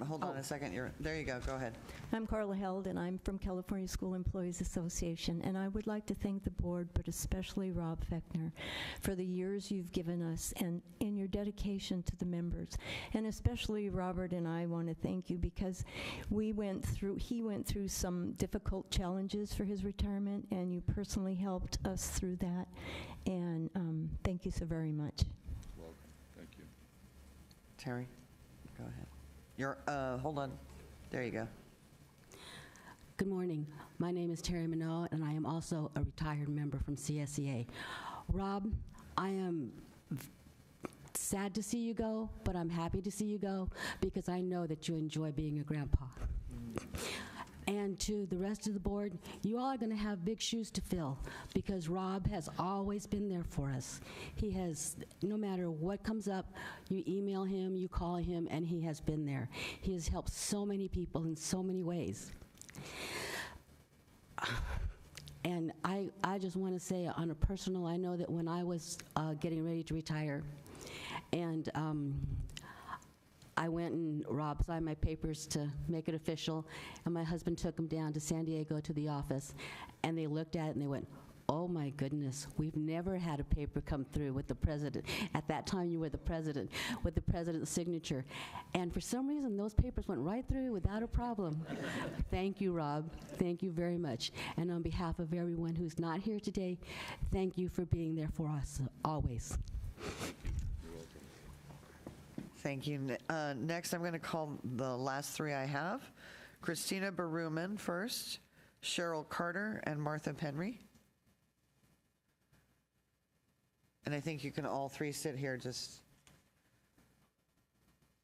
Hold on a second. There you go. Go ahead. I'm Carla Held, and I'm from California School Employees Association, and I would like to thank the board, but especially Rob Fechner, for the years you've given us and in your dedication to the members. And especially Robert and I want to thank you because he went through some difficult challenges for his retirement, and you personally helped us through that. And thank you so very much. Welcome. Thank you. Terry, go ahead. Hold on. There you go. Good morning. My name is Terry Minot, and I am also a retired member from CSEA. Rob, I am sad to see you go, but I'm happy to see you go because I know that you enjoy being a grandpa. And to the rest of the board, you all are going to have big shoes to fill because Rob has always been there for us. He has, no matter what comes up, you email him, you call him, and he has been there. He has helped so many people in so many ways. And I just want to say on a personal, I know that when I was getting ready to retire, and I went and Rob signed my papers to make it official, and my husband took them down to San Diego to the office, and they looked at it and they went, oh my goodness, we've never had a paper come through with the president. At that time you were the president, with the president's signature. And for some reason those papers went right through without a problem. Thank you, Rob. Thank you very much. And on behalf of everyone who's not here today, thank you for being there for us always. Thank you. Next, I'm going to call the last three I have. Christina Baruman first, Cheryl Carter, and Martha Penry. And I think you can all three sit here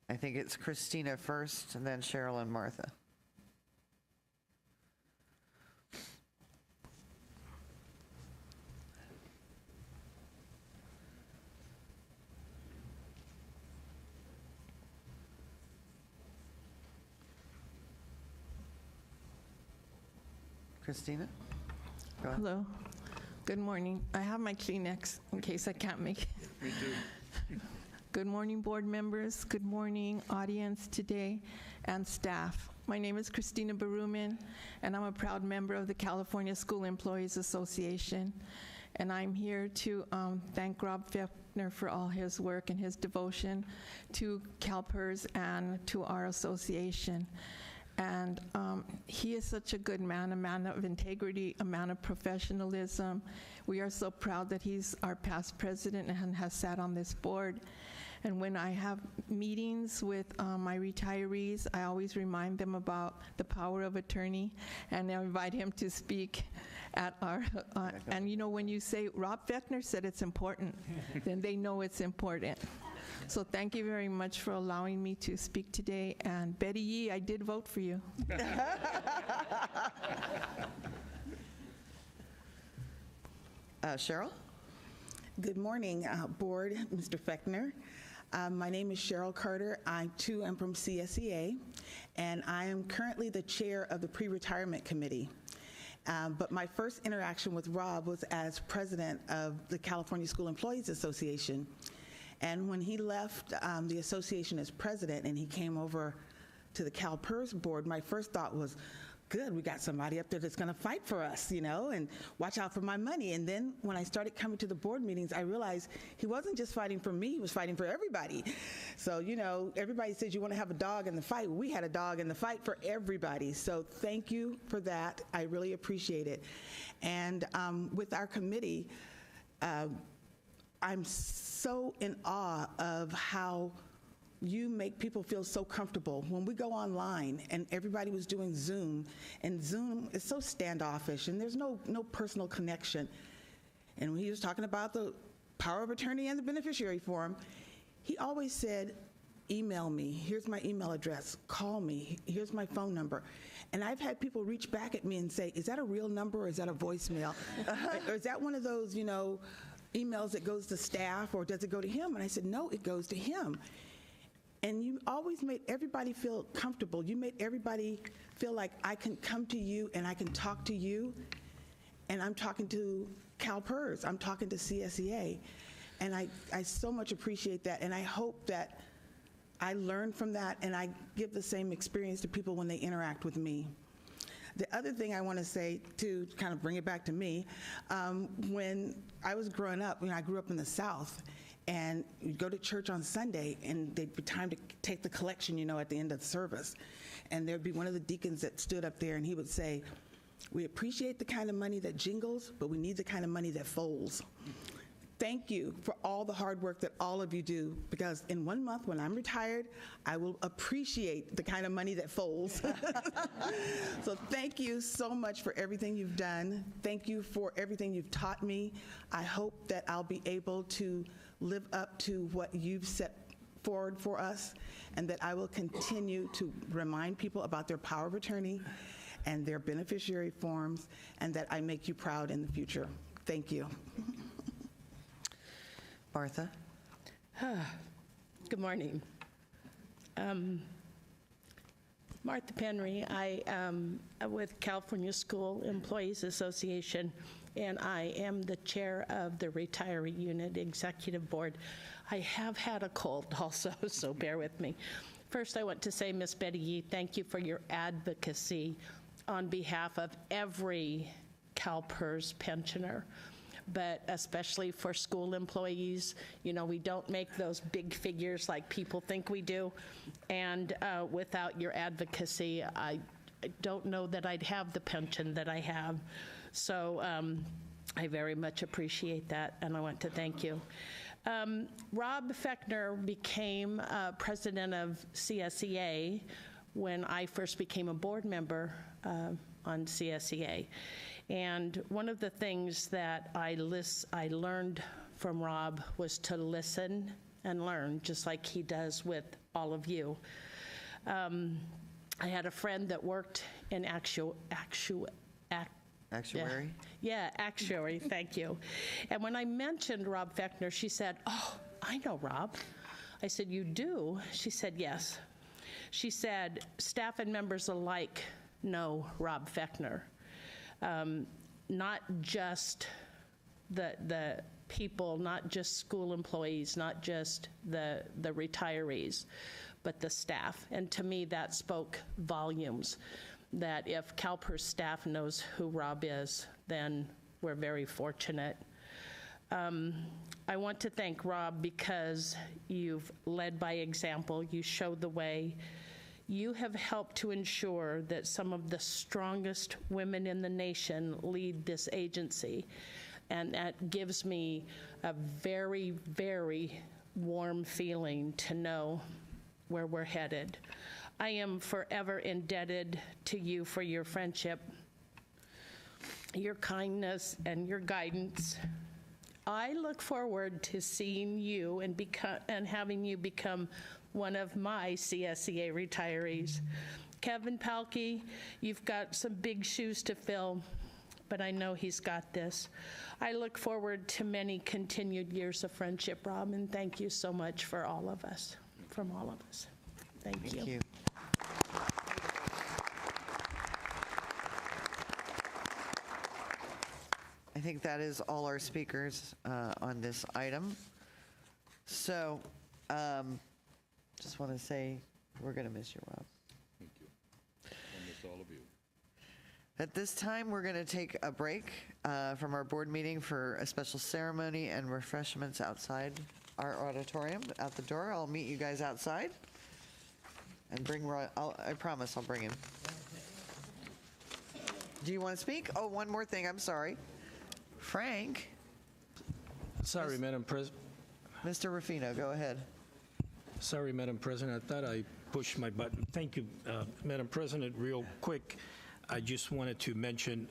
I think it's Christina first, and then Cheryl and Martha. Christina? Go ahead. Hello. Good morning. I have my Kleenex in case I can't make it. Me too. Good morning, board members. Good morning, audience today, and staff. My name is Christina Baruman, and I'm a proud member of the California School Employees Association. And I'm here to thank Rob Fechner for all his work and his devotion to CalPERS and to our association. And he is such a good man, a man of integrity, a man of professionalism. We are so proud that he's our past president and has sat on this board. And when I have meetings with my retirees, I always remind them about the power of attorney, and I invite him to speak at our, and you know, when you say, Rob Fechner said it's important, then they know it's important. So thank you very much for allowing me to speak today. And Betty Yee, I did vote for you. Cheryl? Good morning, board, Mr. Fechner. My name is Cheryl Carter. I too am from CSEA, and I am currently the chair of the pre-retirement committee. But my first interaction with Rob was as president of the California School Employees Association. And when he left the association as president and he came over to the CalPERS board, my first thought was, good, we got somebody up there that's going to fight for us, and watch out for my money. And then when I started coming to the board meetings, I realized he wasn't just fighting for me, he was fighting for everybody. So, everybody says you want to have a dog in the fight. We had a dog in the fight for everybody. So thank you for that. I really appreciate it. And with our committee, I'm so in awe of how you make people feel so comfortable. When we go online and everybody was doing Zoom, and Zoom is so standoffish and there's no personal connection. And when he was talking about the power of attorney and the beneficiary form, he always said, email me, here's my email address, call me, here's my phone number. And I've had people reach back at me and say, is that a real number or is that a voicemail? Or is that one of those, emails that goes to staff, or does it go to him? And I said, no, it goes to him. And you always made everybody feel comfortable. You made everybody feel like I can come to you and I can talk to you, and I'm talking to CalPERS, I'm talking to CSEA. And I so much appreciate that, and I hope that I learn from that and I give the same experience to people when they interact with me. The other thing I want to say, to kind of bring it back to me, when I was growing up, I grew up in the South, and you'd go to church on Sunday, and there'd be time to take the collection, at the end of the service. And there'd be one of the deacons that stood up there, and he would say, we appreciate the kind of money that jingles, but we need the kind of money that folds. Thank you for all the hard work that all of you do, because in 1 month when I'm retired, I will appreciate the kind of money that folds. So thank you so much for everything you've done. Thank you for everything you've taught me. I hope that I'll be able to live up to what you've set forward for us, and that I will continue to remind people about their power of attorney and their beneficiary forms, and that I make you proud in the future. Thank you. Martha? Good morning. Martha Penry. I am with California School Employees Association, and I am the chair of the Retiree Unit Executive Board. I have had a cold also, so bear with me. First, I want to say, Ms. Betty Yee, thank you for your advocacy on behalf of every CalPERS pensioner, but especially for school employees. We don't make those big figures like people think we do, and without your advocacy, I don't know that I'd have the pension that I have. So I very much appreciate that, and I want to thank you. Rob Fechner became president of CSEA when I first became a board member on CSEA. And one of the things that I learned from Rob was to listen and learn, just like he does with all of you. I had a friend that worked in actuary? Yeah, actuary, thank you. And when I mentioned Rob Fechner, she said, oh, I know Rob. I said, you do? She said, yes. She said, staff and members alike know Rob Fechner. Not just the people, not just school employees, not just the retirees, but the staff. And to me, that spoke volumes, that if CalPERS staff knows who Rob is, then we're very fortunate. I want to thank Rob because you've led by example. You showed the way. You have helped to ensure that some of the strongest women in the nation lead this agency. And that gives me a very, very warm feeling to know where we're headed. I am forever indebted to you for your friendship, your kindness, and your guidance. I look forward to seeing you and having you become one of my CSEA retirees. Kevin Palke, you've got some big shoes to fill, but I know he's got this. I look forward to many continued years of friendship, Rob, and thank you so much for all of us, from all of us. Thank you. I think that is all our speakers on this item. So, just want to say we're going to miss you, Rob. Thank you. I'll miss all of you. At this time, we're going to take a break from our board meeting for a special ceremony and refreshments outside our auditorium, out the door. I'll meet you guys outside and bring, I promise I'll bring him. Do you want to speak? Oh, one more thing, I'm sorry. Frank. Sorry, Madam President. Mr. Ruffino, go ahead. Sorry, Madam President. I thought I pushed my button. Thank you, Madam President. Real quick, I just wanted to mention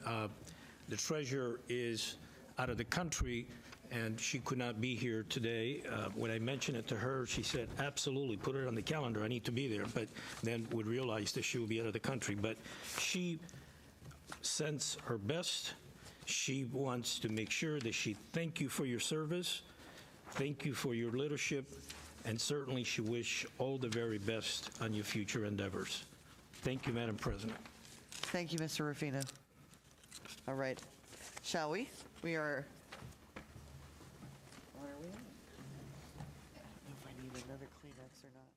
the treasurer is out of the country, and she could not be here today. When I mentioned it to her, she said, absolutely, put it on the calendar. I need to be there. But then would realize that she will be out of the country. But she sends her best. She wants to make sure that she thank you for your service, thank you for your leadership, and certainly she wish all the very best on your future endeavors. Thank you, Madam President. Thank you, Mr. Ruffino. All right. Shall we? We are... Where are we? I don't know if I need another Kleenex or not.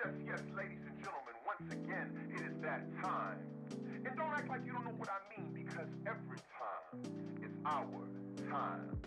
Yes, yes, ladies and gentlemen, once again, it is that time. And don't act like you don't know what I mean, because every time is our time.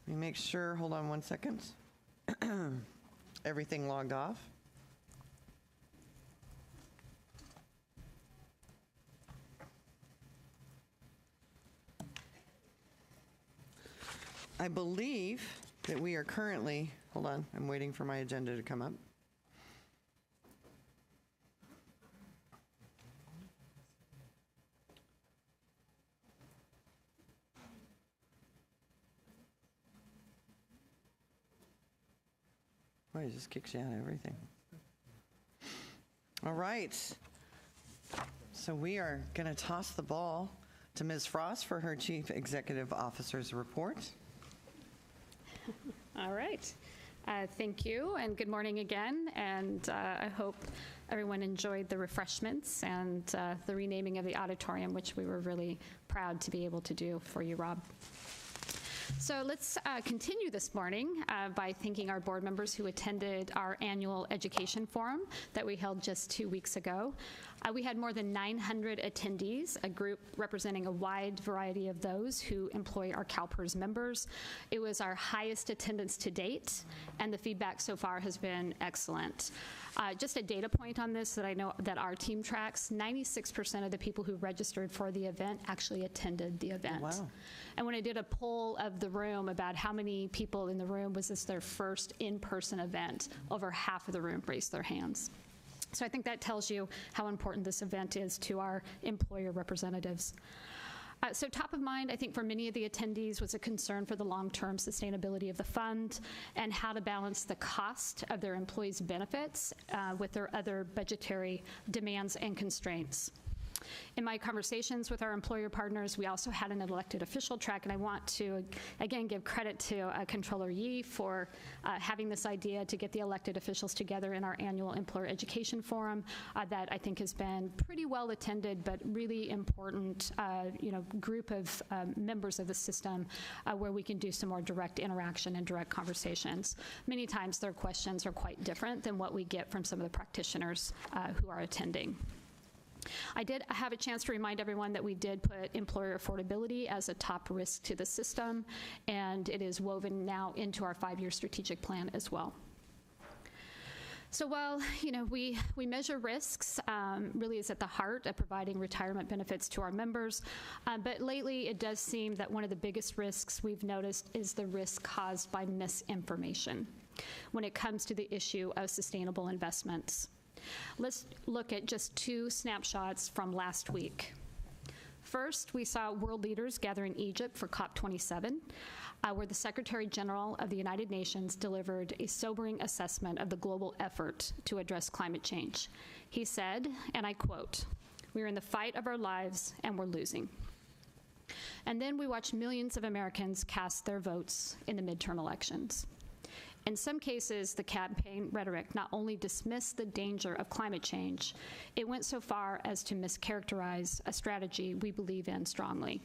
Let me make sure, hold on 1 second. Everything logged off. I believe that we are currently, hold on, I'm waiting for my agenda to come up. Boy, it just kicks you out of everything. All right. So we are going to toss the ball to Ms. Frost for her Chief Executive Officer's report. All right. Thank you, and good morning again. And I hope everyone enjoyed the refreshments and the renaming of the auditorium, which we were really proud to be able to do for you, Rob. So let's continue this morning by thanking our board members who attended our annual education forum that we held just 2 weeks ago. We had more than 900 attendees, a group representing a wide variety of those who employ our CalPERS members. It was our highest attendance to date, and the feedback so far has been excellent. Just a data point on this that I know that our team tracks, 96% of the people who registered for the event actually attended the event. Wow. And when I did a poll of the room about how many people in the room was this their first in-person event, over half of the room raised their hands. So I think that tells you how important this event is to our employer representatives. So top of mind, I think for many of the attendees was a concern for the long-term sustainability of the fund and how to balance the cost of their employees' benefits with their other budgetary demands and constraints. In my conversations with our employer partners, we also had an elected official track, and I want to, again, give credit to Controller Yee for having this idea to get the elected officials together in our annual employer education forum that I think has been pretty well attended, but really important group of members of the system where we can do some more direct interaction and direct conversations. Many times their questions are quite different than what we get from some of the practitioners who are attending. I did have a chance to remind everyone that we did put employer affordability as a top risk to the system, and it is woven now into our 5-year strategic plan as well. So while we measure risks, really is at the heart of providing retirement benefits to our members, but lately it does seem that one of the biggest risks we've noticed is the risk caused by misinformation when it comes to the issue of sustainable investments. Let's look at just 2 snapshots from last week. First, we saw world leaders gather in Egypt for COP27, where the Secretary General of the United Nations delivered a sobering assessment of the global effort to address climate change. He said, and I quote, "We are in the fight of our lives and we're losing." And then we watched millions of Americans cast their votes in the midterm elections. In some cases, the campaign rhetoric not only dismissed the danger of climate change, it went so far as to mischaracterize a strategy we believe in strongly,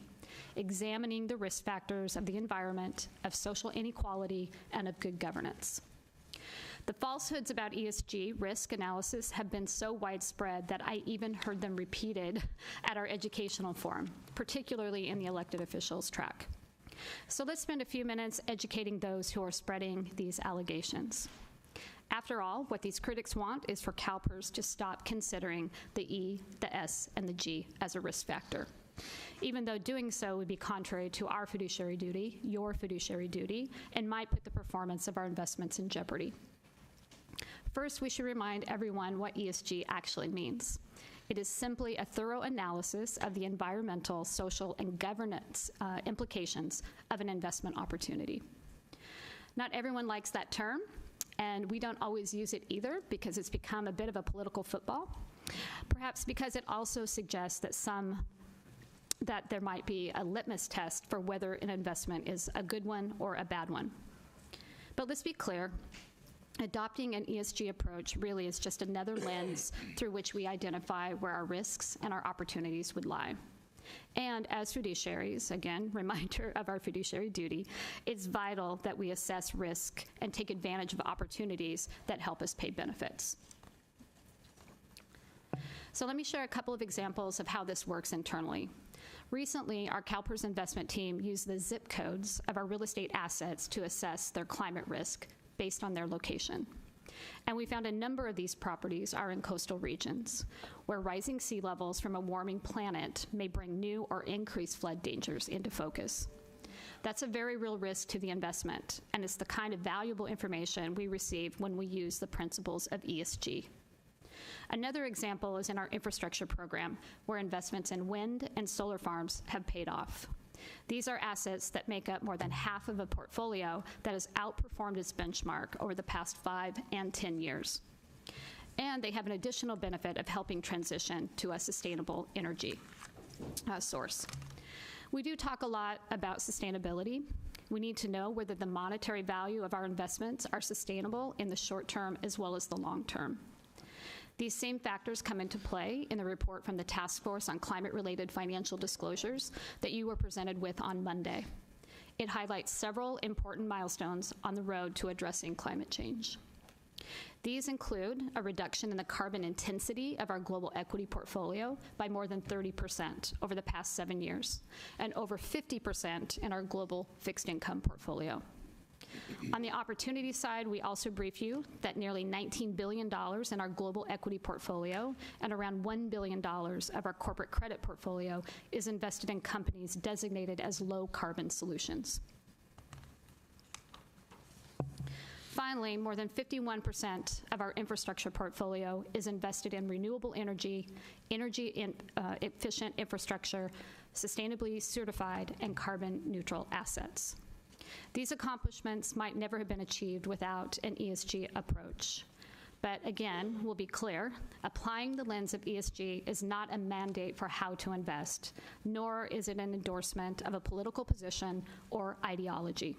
examining the risk factors of the environment, of social inequality, and of good governance. The falsehoods about ESG risk analysis have been so widespread that I even heard them repeated at our educational forum, particularly in the elected officials track. So let's spend a few minutes educating those who are spreading these allegations. After all, what these critics want is for CalPERS to stop considering the E, the S, and the G as a risk factor, even though doing so would be contrary to our fiduciary duty, your fiduciary duty, and might put the performance of our investments in jeopardy. First, we should remind everyone what ESG actually means. It is simply a thorough analysis of the environmental, social, and governance implications of an investment opportunity. Not everyone likes that term, and we don't always use it either because it's become a bit of a political football, perhaps because it also suggests that there might be a litmus test for whether an investment is a good one or a bad one. But let's be clear. Adopting an ESG approach really is just another lens through which we identify where our risks and our opportunities would lie. And as fiduciaries, again, reminder of our fiduciary duty, it's vital that we assess risk and take advantage of opportunities that help us pay benefits. So let me share a couple of examples of how this works internally. Recently, our CalPERS investment team used the zip codes of our real estate assets to assess their climate risk based on their location. And we found a number of these properties are in coastal regions, where rising sea levels from a warming planet may bring new or increased flood dangers into focus. That's a very real risk to the investment, and it's the kind of valuable information we receive when we use the principles of ESG. Another example is in our infrastructure program, where investments in wind and solar farms have paid off. These are assets that make up more than half of a portfolio that has outperformed its benchmark over the past 5 and 10 years. And they have an additional benefit of helping transition to a sustainable energy source. We do talk a lot about sustainability. We need to know whether the monetary value of our investments are sustainable in the short term as well as the long term. These same factors come into play in the report from the Task Force on Climate-Related Financial Disclosures that you were presented with on Monday. It highlights several important milestones on the road to addressing climate change. These include a reduction in the carbon intensity of our global equity portfolio by more than 30% over the past 7 years, and over 50% in our global fixed income portfolio. On the opportunity side, we also brief you that nearly $19 billion in our global equity portfolio and around $1 billion of our corporate credit portfolio is invested in companies designated as low carbon solutions. Finally, more than 51% of our infrastructure portfolio is invested in renewable energy, efficient infrastructure, sustainably certified, and carbon neutral assets. These accomplishments might never have been achieved without an ESG approach. But again, we'll be clear, applying the lens of ESG is not a mandate for how to invest, nor is it an endorsement of a political position or ideology.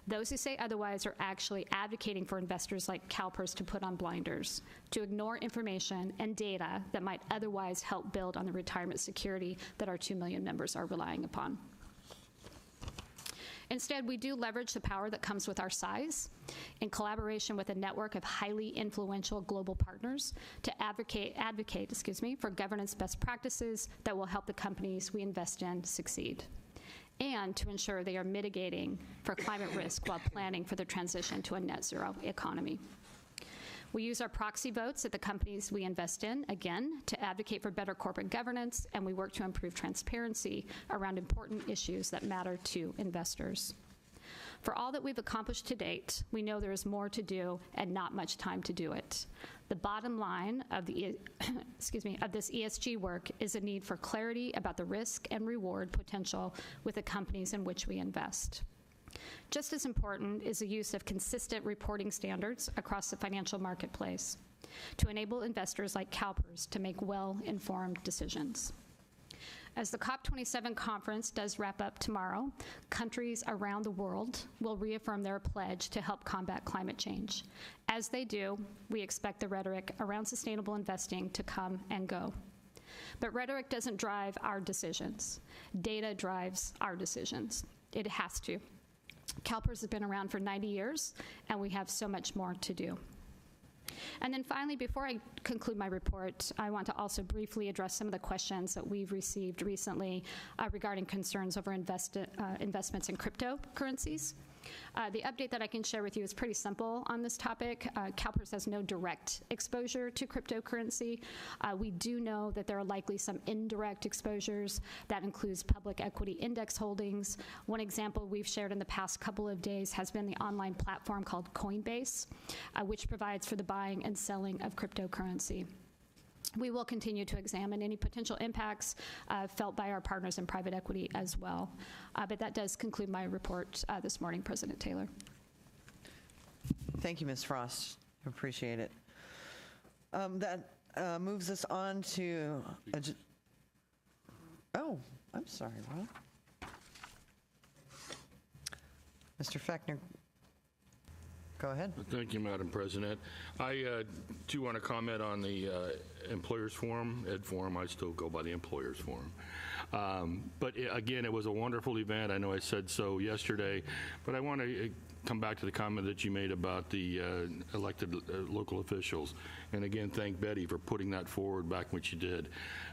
Those who say otherwise are actually advocating for investors like CalPERS to put on blinders, to ignore information and data that might otherwise help build on the retirement security that our 2 million members are relying upon. Instead, we do leverage the power that comes with our size in collaboration with a network of highly influential global partners to advocate for governance best practices that will help the companies we invest in succeed, and to ensure they are mitigating for climate risk while planning for the transition to a net zero economy. We use our proxy votes at the companies we invest in, again, to advocate for better corporate governance, and we work to improve transparency around important issues that matter to investors. For all that we've accomplished to date, we know there is more to do and not much time to do it. The bottom line of the of this ESG work is a need for clarity about the risk and reward potential with the companies in which we invest. Just as important is the use of consistent reporting standards across the financial marketplace to enable investors like CalPERS to make well-informed decisions. As the COP27 conference does wrap up tomorrow, countries around the world will reaffirm their pledge to help combat climate change. As they do, we expect the rhetoric around sustainable investing to come and go. But rhetoric doesn't drive our decisions. Data drives our decisions. It has to. CalPERS has been around for 90 years, and we have so much more to do. And then finally, before I conclude my report, I want to also briefly address some of the questions that we've received recently regarding concerns over investments in cryptocurrencies. The update that I can share with you is pretty simple on this topic. CalPERS has no direct exposure to cryptocurrency. We do know that there are likely some indirect exposures. That includes public equity index holdings. One example we've shared in the past couple of days has been the online platform called Coinbase, which provides for the buying and selling of cryptocurrency. We will continue to examine any potential impacts felt by our partners in private equity as well. But that does conclude my report this morning, President Taylor. Thank you, Ms. Frost. I appreciate it. That moves us on to... Oh, I'm sorry, Rob. Mr. Fechner. Go ahead. Thank you, Madam President. I do want to comment on the Employers Forum, Ed Forum. I still go by the Employers Forum. But again, it was a wonderful event. I know I said so yesterday, but I want to come back to the comment that you made about the elected local officials. And again, thank Betty for putting that forward back when she did.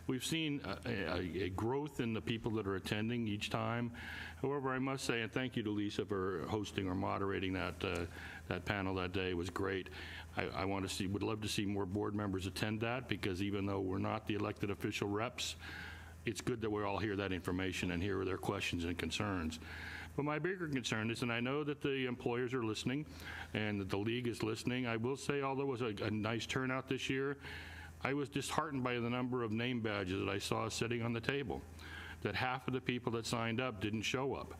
we've seen a growth in the people that are attending each time. However, I must say, and thank you to Lisa for hosting or moderating that panel that day. It was great. I would love to see more board members attend that, because even though we're not the elected official reps, it's good that we all hear that information and hear their questions and concerns. But my bigger concern is, and I know that the employers are listening and that the league is listening, I will say, although it was a nice turnout this year, I was disheartened by the number of name badges that I saw sitting on the table, that half of the people that signed up didn't show up.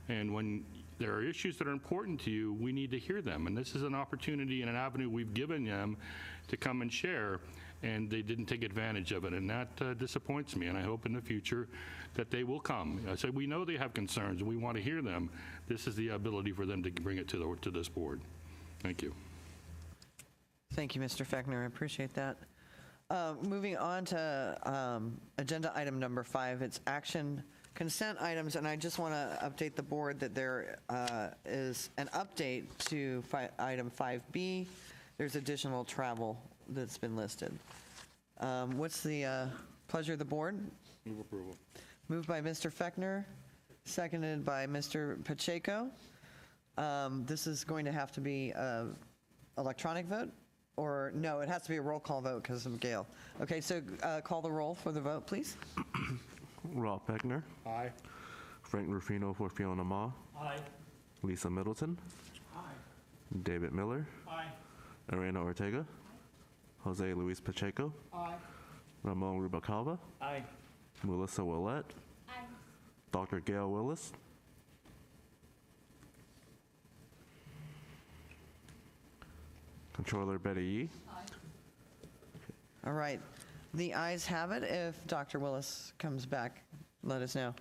And when there are issues that are important to you, we need to hear them. And this is an opportunity and an avenue we've given them to come and share, and they didn't take advantage of it. And that disappoints me, and I hope in the future that they will come. I say we know they have concerns, and we want to hear them. This is the ability for them to bring it to this board. Thank you. Thank you, Mr. Fechner. I appreciate that. Moving on to agenda item number 5, it's action consent items, and I just want to update the board that there is an update to item 5B. There's additional travel that's been listed. What's the pleasure of the board? Move approval. Moved by Mr. Fechner, seconded by Mr. Pacheco. This is going to have to be an electronic vote? Or no, it has to be a roll call vote because of Gail. Okay, so call the roll for the vote, please. Rob Fechner. Aye. Frank Rufino for Fiona Ma. Aye. Lisa Middleton. Aye. David Miller. Aye. Arena Ortega. Jose Luis Pacheco. Aye. Ramon Rubalcaba. Aye. Melissa Willett. Aye. Dr. Gail Willis. Controller Betty Yee. All right. The ayes have it. If Dr. Willis comes back, let us know.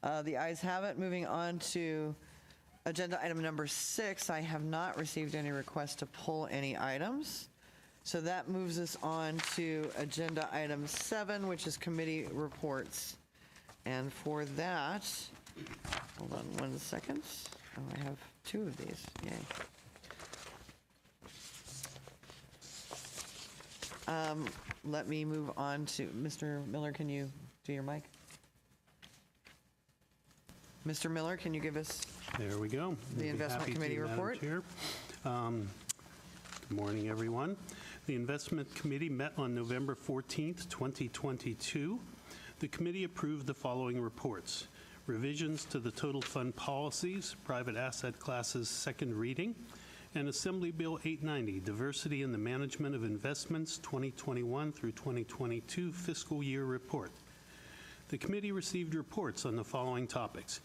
The ayes have it. Moving on to agenda item number 6, I have not received any requests to pull any items. So that moves us on to agenda item 7, which is committee reports. And for that, hold on 1 second. Oh, I have 2 of these. Yay. Let me move on to Mr. Miller. Can you do your mic? Mr. Miller, can you give us There we go. the investment committee report? Chair. Good morning, everyone. The investment committee met on November 14th, 2022. The committee approved the following reports: revisions to the total fund policies, private asset classes, second reading, and Assembly Bill 890, Diversity in the Management of Investments 2021 through 2022 fiscal year report. The committee received reports on the following topics: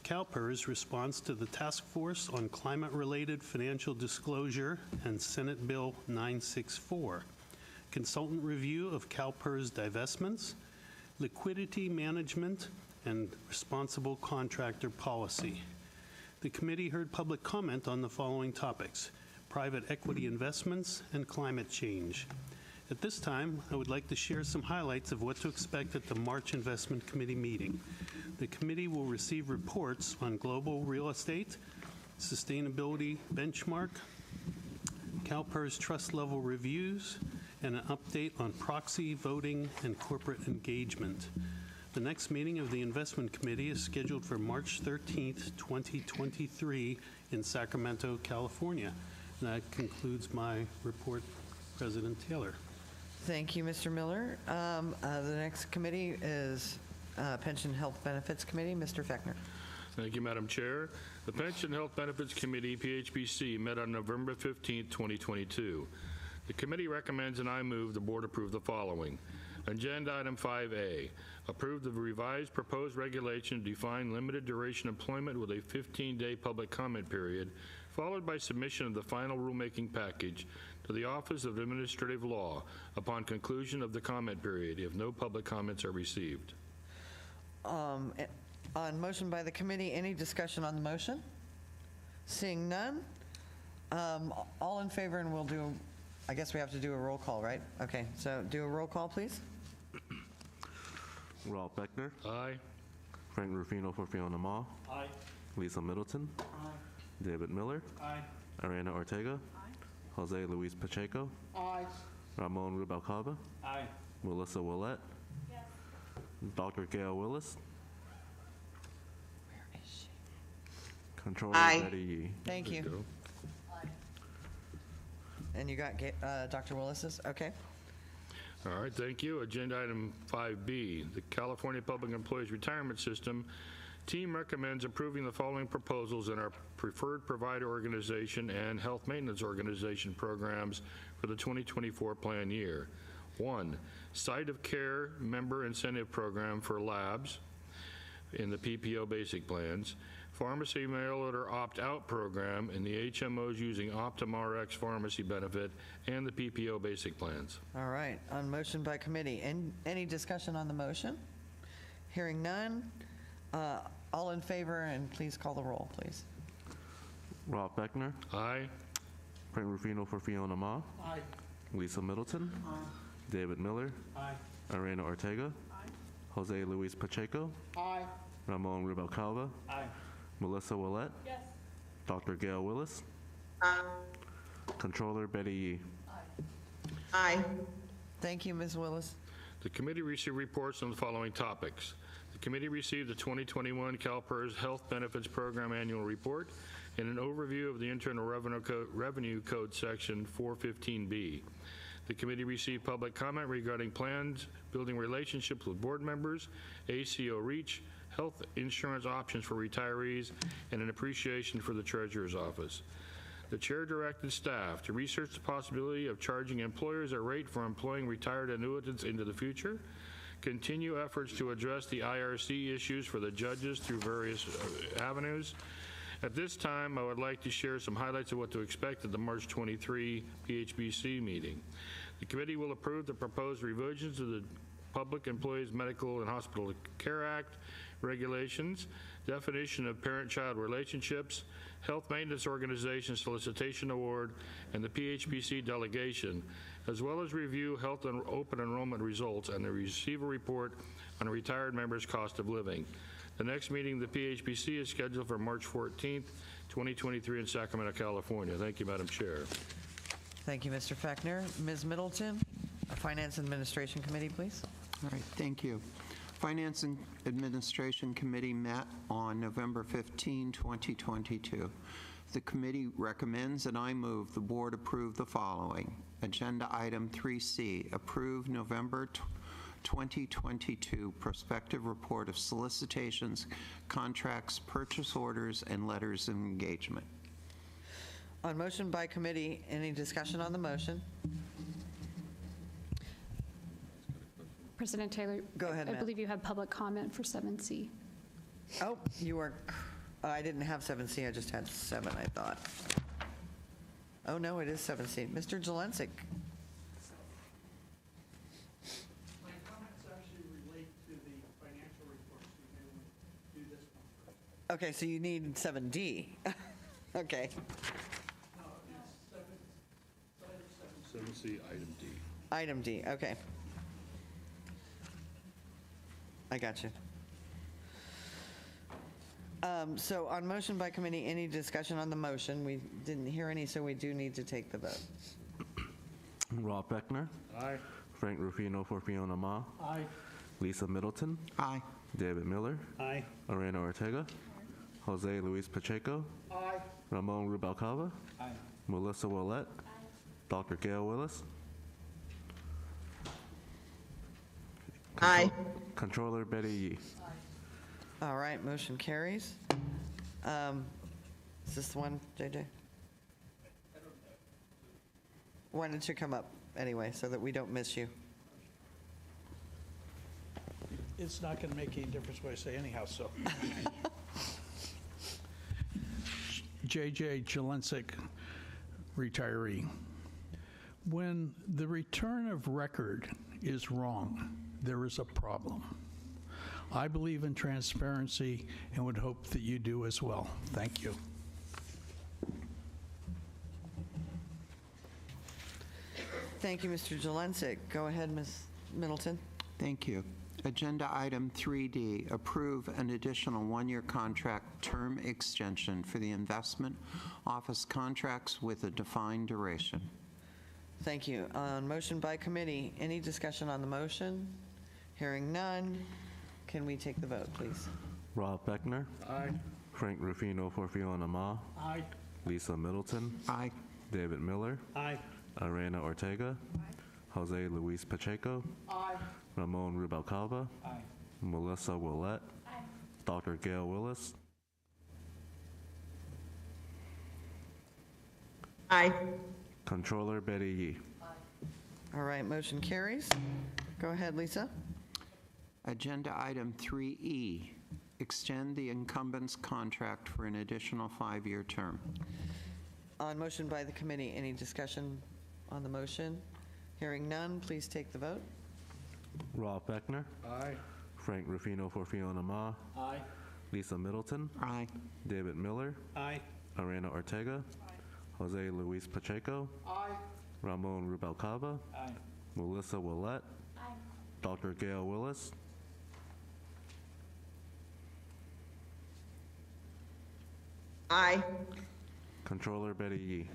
CalPERS response to the Task Force on Climate-Related Financial Disclosure and Senate Bill 964, consultant review of CalPERS divestments, liquidity management, and responsible contractor policy. The committee heard public comment on the following topics: private equity investments and climate change. At this time, I would like to share some highlights of what to expect at the March Investment Committee meeting. The committee will receive reports on global real estate, sustainability benchmark, CalPERS trust level reviews, and an update on proxy voting and corporate engagement. The next meeting of the Investment Committee is scheduled for March 13th, 2023 in Sacramento, California. And that concludes my report, President Taylor. Thank you, Mr. Miller. The next committee is Pension Health Benefits Committee. Mr. Fechner. Thank you, Madam Chair. The Pension Health Benefits Committee, PHBC, met on November 15, 2022. The committee recommends and I move the board approve the following. Agenda item 5A, approve the revised proposed regulation to define limited duration employment with a 15-day public comment period, followed by submission of the final rulemaking package to the Office of Administrative Law upon conclusion of the comment period if no public comments are received. On motion by the committee, any discussion on the motion? Seeing none, all in favor, and we'll do, I guess we have to do a roll call, right? Okay, so do a roll call, please. Rob Fechner. Aye. Frank Rufino for Fiona Ma. Aye. Lisa Middleton. Aye. David Miller. Aye. Arena Ortega. Jose Luis Pacheco. Aye. Ramon Rubalcaba. Aye. Melissa Willett. Yes. Dr. Gail Willis. Where is she? Controller Aye. Betty Yee. Thank you. And you got Dr. Willis's? Okay. All right, thank you. Agenda item 5B, the California Public Employees Retirement System team recommends approving the following proposals in our preferred provider organization and health maintenance organization programs for the 2024 plan year. 1, site of care member incentive program for labs in the PPO basic plans, pharmacy mail order opt-out program in the HMOs using Optum RX pharmacy benefit, and the PPO basic plans. All right, on motion by committee. Any discussion on the motion? Hearing none. All in favor, and please call the roll, please. Rob Beckner. Aye. Frank Rufino for Fiona Ma. Aye. Lisa Middleton. Aye. David Miller. Aye. Irena Ortega. Jose Luis Pacheco. Aye. Ramon Rubalcaba. Aye. Melissa Willett. Yes. Dr. Gail Willis. Controller Betty Yee. Aye. Thank you, Ms. Willis. The committee received reports on the following topics. The committee received the 2021 CalPERS Health Benefits Program Annual Report and an overview of the Internal Revenue Code Section 415B. The committee received public comment regarding plans, building relationships with board members, ACO REACH, health insurance options for retirees, and an appreciation for the Treasurer's Office. The chair directed staff to research the possibility of charging employers a rate for employing retired annuitants into the future, continue efforts to address the IRC issues for the judges through various avenues. At this time, I would like to share some highlights of what to expect at the March 23 PHBC meeting. The committee will approve the proposed revisions to the Public Employees Medical and Hospital Care Act regulations, definition of parent-child relationships, health maintenance organization solicitation award, and the PHBC delegation, as well as review health and open enrollment results and receive a report on a retired member's cost of living. The next meeting of the PHBC is scheduled for March 14th, 2023 in Sacramento, California. Thank you, Madam Chair. Thank you, Mr. Fechner. Ms. Middleton, Finance and Administration Committee, please. All right, thank you. Finance and Administration Committee met on November 15, 2022. The committee recommends and I move the board approve the following. Agenda item 3C, approve November 2022 prospective report of solicitations, contracts, purchase orders, and letters of engagement. On motion by committee, any discussion on the motion? President Taylor. Go ahead, I ma'am. believe you had public comment for 7C. Oh, you are, I didn't have 7C, I just had 7, I thought. Oh, no, it is 7C. Mr. Jelensik. My comments actually relate to the financial reports. You may want to do this one first. Okay, so you need 7D. Okay. No, it's 7C, item D. Item D, okay. I got you. So on motion by committee, any discussion on the motion? We didn't hear any, so we do need to take the vote. Rob Beckner. Aye. Frank Rufino for Fiona Ma. Aye. Lisa Middleton. Aye. David Miller. Aye. Irena Ortega. Jose Luis Pacheco. Aye. Ramon Rubalcaba. Aye. Melissa Willett. Dr. Gail Willis. Aye. Controller Betty Yee. All right, motion carries. Is this the one, JJ? Why don't you come up anyway, so that we don't miss you? It's not going to make any difference what I say anyhow, so. JJ Jelensik, retiree. When the return of record is wrong, there is a problem. I believe in transparency and would hope that you do as well. Thank you. Thank you, Mr. Jelensik. Go ahead, Ms. Middleton. Thank you. Agenda item 3D, approve an additional one-year contract term extension for the investment office contracts with a defined duration. Thank you. On motion by committee, any discussion on the motion? Hearing none. Can we take the vote, please? Rob Beckner. Aye. Frank Rufino for Fiona Ma. Aye. Lisa Middleton. Aye. David Miller. Aye. Irena Ortega. Jose Luis Pacheco. Aye. Ramon Rubalcaba. Aye. Melissa Willette. Dr. Gail Willis. Aye. Controller Betty Yee. All right, motion carries. Go ahead, Lisa. Agenda item 3E, extend the incumbent's contract for an additional 5-year term. On motion by the committee, any discussion on the motion? Hearing none, please take the vote. Rob Beckner. Aye. Frank Rufino for Fiona Ma. Aye. Lisa Middleton. Aye. David Miller. Aye. Irena Ortega. Jose Luis Pacheco. Aye. Ramon Rubalcaba. Aye. Melissa Willette. Dr. Gail Willis. Aye. Controller Betty Yee.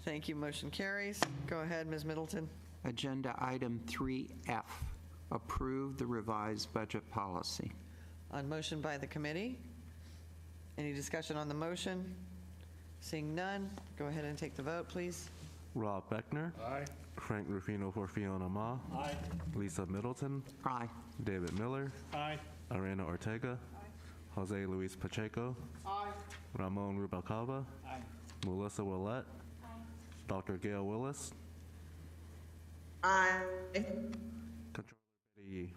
Thank you, motion carries. Go ahead, Ms. Middleton. Agenda item 3F, approve the revised budget policy. On motion by the committee, any discussion on the motion? Seeing none, go ahead and take the vote, please. Rob Beckner. Aye. Frank Rufino for Fiona Ma. Aye. Lisa Middleton. Aye. David Miller. Aye. Irena Ortega. Jose Luis Pacheco. Aye. Ramon Rubalcaba. Aye. Melissa Willette. Dr. Gail Willis. Aye. Controller Betty Yee.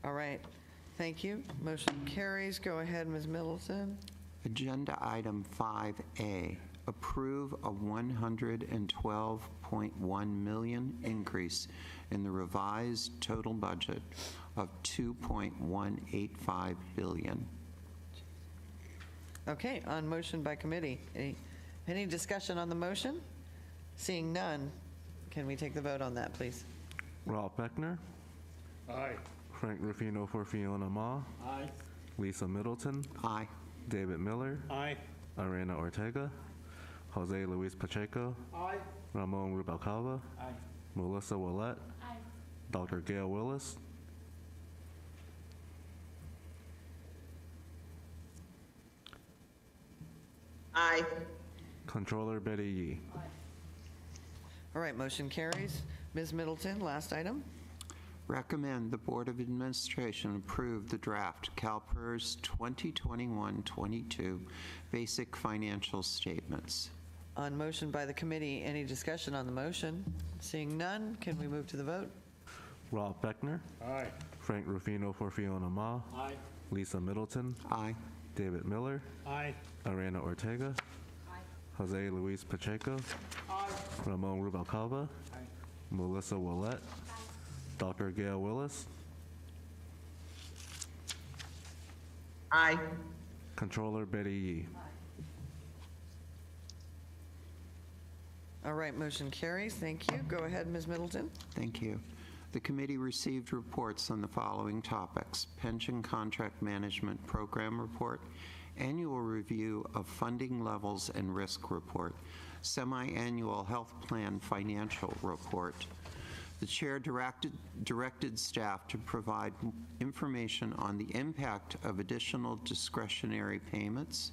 All right, thank you. Motion carries. Go ahead, Ms. Middleton. Agenda item 5A, approve a $112.1 million increase in the revised total budget of $2.185 billion. Okay, on motion by committee, any discussion on the motion? Seeing none, can we take the vote on that, please? Rob Beckner. Aye. Frank Rufino for Fiona Ma. Aye. Lisa Middleton. Aye. David Miller. Aye. Irena Ortega. Jose Luis Pacheco. Aye. Ramon Rubalcaba. Aye. Melissa Willette. Dr. Gail Willis. Aye. Controller Betty Yee. All right, motion carries. Ms. Middleton, last item. Recommend the Board of Administration approve the draft CalPERS 2021-22 basic financial statements. On motion by the committee, any discussion on the motion? Seeing none, can we move to the vote? Rob Beckner. Aye. Frank Rufino for Fiona Ma. Aye. Lisa Middleton. Aye. David Miller. Aye. Irena Ortega. Jose Luis Pacheco. Aye. Ramon Rubalcaba. Aye. Melissa Willette. Dr. Gail Willis. Aye. Controller Betty Yee. All right, motion carries. Thank you. Go ahead, Ms. Middleton. Thank you. The committee received reports on the following topics: pension contract management program report, annual review of funding levels and risk report, semi-annual health plan financial report. The chair directed staff to provide information on the impact of additional discretionary payments.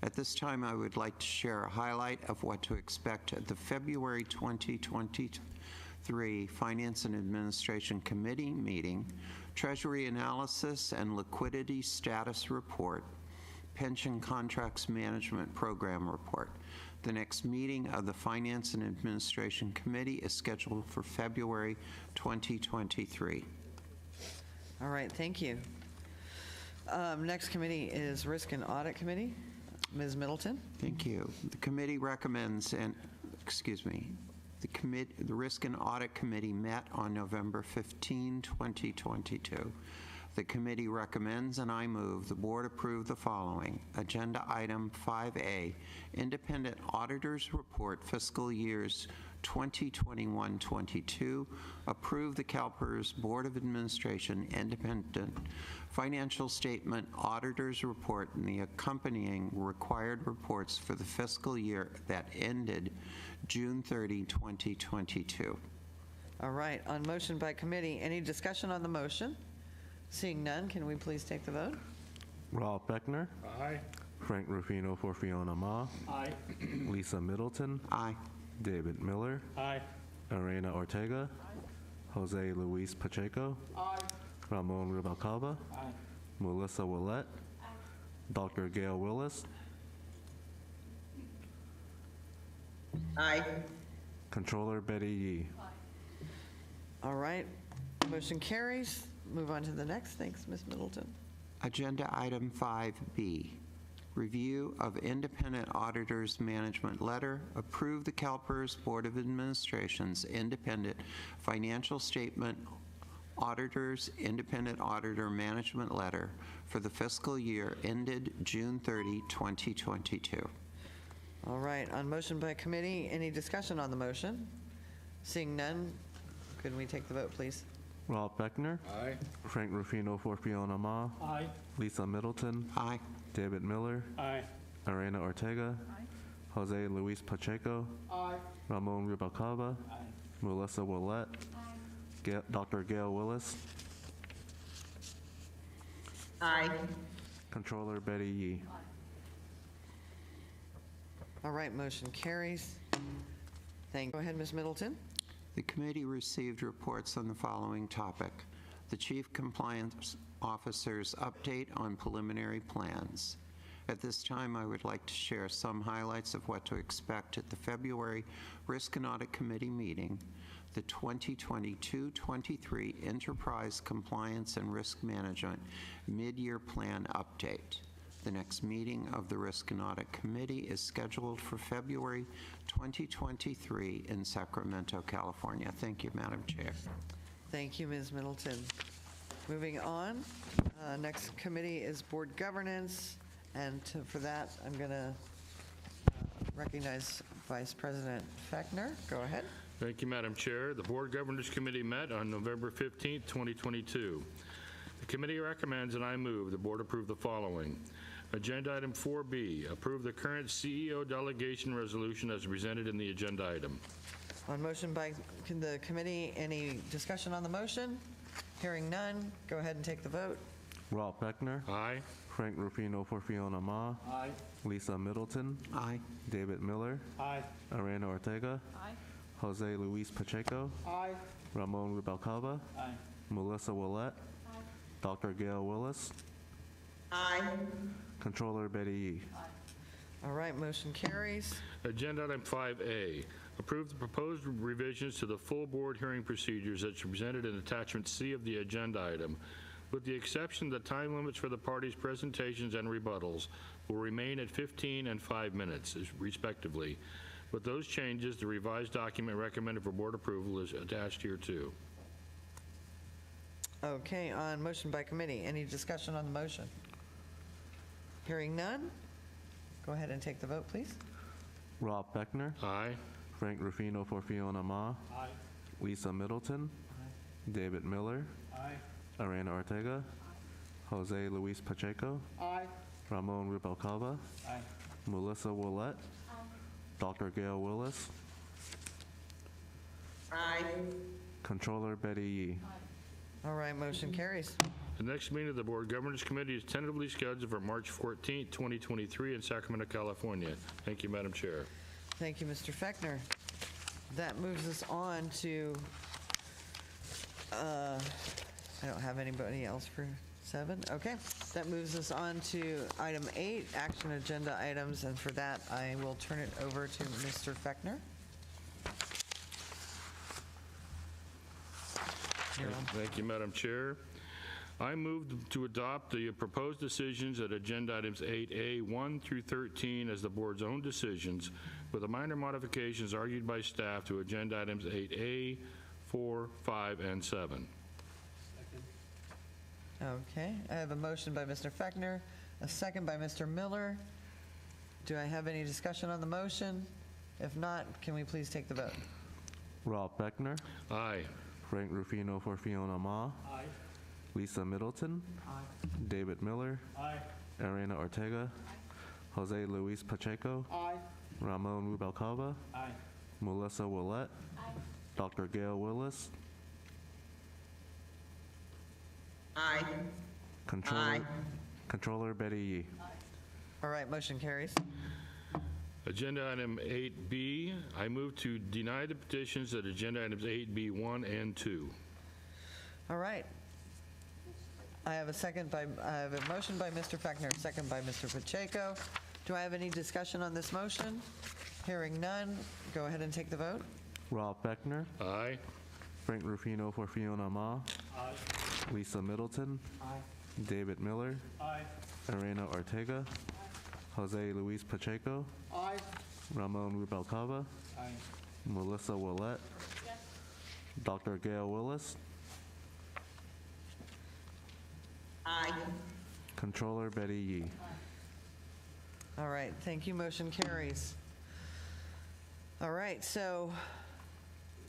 At this time, I would like to share a highlight of what to expect at the February 2023 Finance and Administration Committee meeting, Treasury Analysis and Liquidity Status Report, Pension Contracts Management Program Report. The next meeting of the Finance and Administration Committee is scheduled for February 2023. All right, thank you. Next committee is Risk and Audit Committee. Ms. Middleton. Thank you. The committee recommends, the Risk and Audit Committee met on November 15, 2022. The committee recommends, and I move, the board approve the following. Agenda item 5A, Independent Auditors Report Fiscal Years 2021-22. Approve the CalPERS Board of Administration Independent Financial Statement Auditors Report and the accompanying required reports for the fiscal year that ended June 30, 2022. All right, on motion by committee, any discussion on the motion? Seeing none, can we please take the vote? Rob Beckner. Aye. Frank Rufino for Fiona Ma. Aye. Lisa Middleton. Aye. David Miller. Aye. Arena Ortega. Jose Luis Pacheco. Aye. Ramon Rubalcaba. Aye. Melissa Willette. Dr. Gail Willis. Aye. Controller Betty Yee. All right, motion carries. Move on to the next. Thanks, Ms. Middleton. Agenda item 5B, review of independent auditor's management letter. Approve the CalPERS Board of Administration's independent financial statement auditor's independent auditor management letter for the fiscal year ended June 30, 2022. All right, on motion by committee, any discussion on the motion? Seeing none, could we take the vote, please? Rob Beckner. Aye. Frank Rufino for Fiona Ma. Aye. Lisa Middleton. Aye. David Miller. Aye. Arena Ortega. Jose Luis Pacheco. Aye. Ramon Rubalcaba. Aye. Melissa Willette. Dr. Gail Willis. Aye. Controller Betty Yee. All right, motion carries. Thank you. Go ahead, Ms. Middleton. The committee received reports on the following topic: the Chief Compliance Officer's update on preliminary plans. At this time, I would like to share some highlights of what to expect at the February Risk and Audit Committee meeting, the 2022-23 Enterprise Compliance and Risk Management Mid-Year Plan Update. The next meeting of the Risk and Audit Committee is scheduled for February 2023 in Sacramento, California. Thank you, Madam Chair. Thank you, Ms. Middleton. Moving on, next committee is Board Governance, and for that, I'm going to recognize Vice President Fechner. Go ahead. Thank you, Madam Chair. The Board Governors Committee met on November 15th, 2022. The committee recommends and I move the board approve the following. Agenda item 4B, approve the current CEO delegation resolution as presented in the agenda item. On motion by the committee, any discussion on the motion? Hearing none, go ahead and take the vote. Rob Beckner. Aye. Frank Rufino for Fiona Ma. Aye. Lisa Middleton. Aye. David Miller. Aye. Arena Ortega. Aye. Jose Luis Pacheco. Aye. Ramon Rubalcaba. Aye. Melissa Willette. Dr. Gail Willis. Aye. Controller Betty Yee. All right, motion carries. Agenda item 5A, approve the proposed revisions to the full board hearing procedures as presented in attachment C of the agenda item, with the exception that time limits for the parties' presentations and rebuttals will remain at 15 and 5 minutes, respectively. With those changes, the revised document recommended for board approval is attached here too. Okay, on motion by committee, any discussion on the motion? Hearing none, go ahead and take the vote, please. Rob Beckner. Aye. Frank Rufino for Fiona Ma. Aye. Lisa Middleton. David Miller. Aye. Arena Ortega. Jose Luis Pacheco. Aye. Ramon Rubalcaba. Aye. Melissa Willette. Dr. Gail Willis. Aye. Controller Betty Yee. All right, motion carries. The next meeting of the Board Governors Committee is tentatively scheduled for March 14th, 2023 in Sacramento, California. Thank you, Madam Chair. Thank you, Mr. Fechner. That moves us on to, I don't have anybody else for 7. Okay, that moves us on to item 8, action agenda items, and for that, I will turn it over to Mr. Fechner. Thank you, Madam Chair. I move to adopt the proposed decisions at agenda items 8A, 1 through 13 as the board's own decisions, with the minor modifications argued by staff to agenda items 8A, 4, 5, and 7. Okay, I have a motion by Mr. Fechner, a second by Mr. Miller. Do I have any discussion on the motion? If not, can we please take the vote? Rob Beckner. Aye. Frank Rufino for Fiona Ma. Aye. Lisa Middleton. Aye. David Miller. Aye. Arena Ortega. Jose Luis Pacheco. Aye. Ramon Rubalcaba. Aye. Melissa Willette. Dr. Gail Willis. Aye. Controller Betty Yee. All right, motion carries. Agenda item 8B, I move to deny the petitions at agenda items 8B 1 and 2. All right. I have a motion by Mr. Fechner, second by Mr. Pacheco. Do I have any discussion on this motion? Hearing none, go ahead and take the vote. Rob Fechner. Aye. Frank Rufino for Fiona Ma. Aye. Lisa Middleton. Aye. David Miller. Aye. Arena Ortega. Jose Luis Pacheco. Aye. Ramon Rubalcaba. Aye. Melissa Willett. Dr. Gail Willis. Aye. Controller Betty Yee. All right, thank you, motion carries. All right, so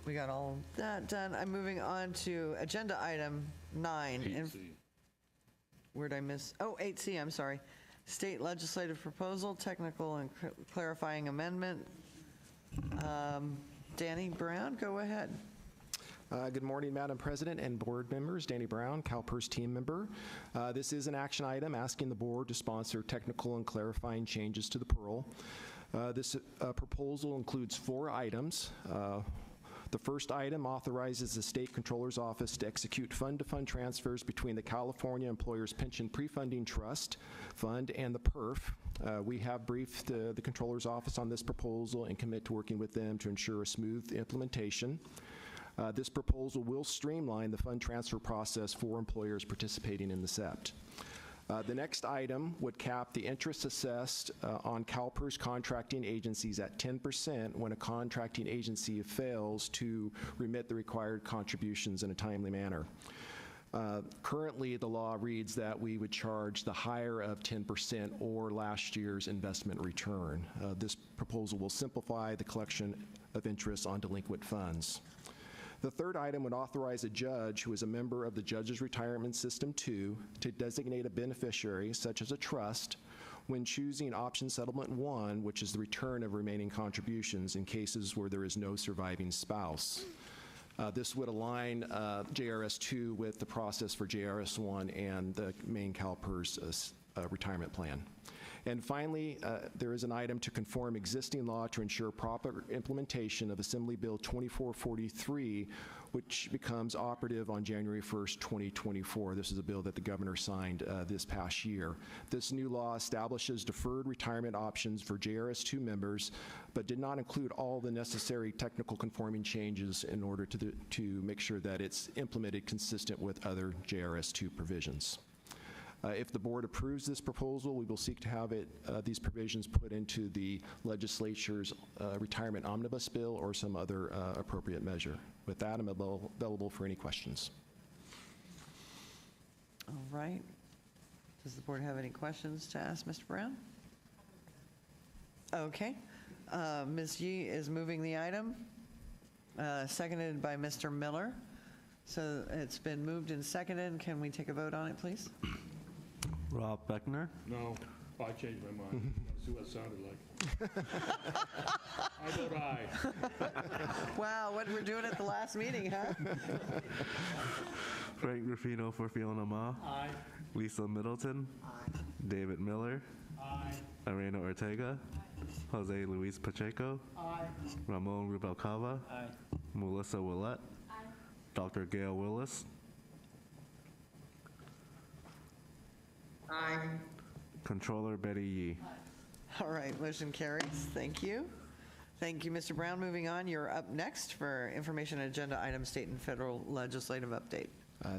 we got all that done. I'm moving on to agenda item 9. 8C. Where'd I miss? Oh, 8C, I'm sorry. State legislative proposal, technical and clarifying amendment. Danny Brown, go ahead. Good morning, Madam President and board members. Danny Brown, CalPERS team member. This is an action item asking the board to sponsor technical and clarifying changes to the PEARL. This proposal includes 4 items. The first item authorizes the State Controller's Office to execute fund-to-fund transfers between the California Employers Pension Pre-Funding Trust Fund and the PERF. We have briefed the Controller's Office on this proposal and commit to working with them to ensure a smooth implementation. This proposal will streamline the fund transfer process for employers participating in the SEPT. The next item would cap the interest assessed on CalPERS contracting agencies at 10% when a contracting agency fails to remit the required contributions in a timely manner. Currently, the law reads that we would charge the higher of 10% or last year's investment return. This proposal will simplify the collection of interest on delinquent funds. The third item would authorize a judge who is a member of the Judges Retirement System 2 to designate a beneficiary, such as a trust, when choosing option settlement 1, which is the return of remaining contributions in cases where there is no surviving spouse. This would align JRS 2 with the process for JRS 1 and the main CalPERS retirement plan. And finally, there is an item to conform existing law to ensure proper implementation of Assembly Bill 2443, which becomes operative on January 1st, 2024. This is a bill that the governor signed this past year. This new law establishes deferred retirement options for JRS 2 members, but did not include all the necessary technical conforming changes in order to make sure that it's implemented consistent with other JRS 2 provisions. If the board approves this proposal, we will seek to have these provisions put into the legislature's retirement omnibus bill or some other appropriate measure. With that, I'm available for any questions. All right. Does the board have any questions to ask Mr. Brown? Okay. Ms. Yee is moving the item, seconded by Mr. Miller. So it's been moved and seconded. Can we take a vote on it, please? Rob Fechner. No. Oh, I changed my mind. Let's see what it sounded like. I vote aye. Wow, what we're doing at the last meeting, huh? Frank Rufino for Fiona Ma. Aye. Lisa Middleton. Aye. David Miller. Aye. Arena Ortega. Jose Luis Pacheco. Aye. Ramon Rubalcaba. Aye. Melissa Willett. Aye. Dr. Gail Willis. Aye. Controller Betty Yee. All right, motion carries. Thank you. Thank you, Mr. Brown. Moving on, you're up next for information agenda item, state and federal legislative update.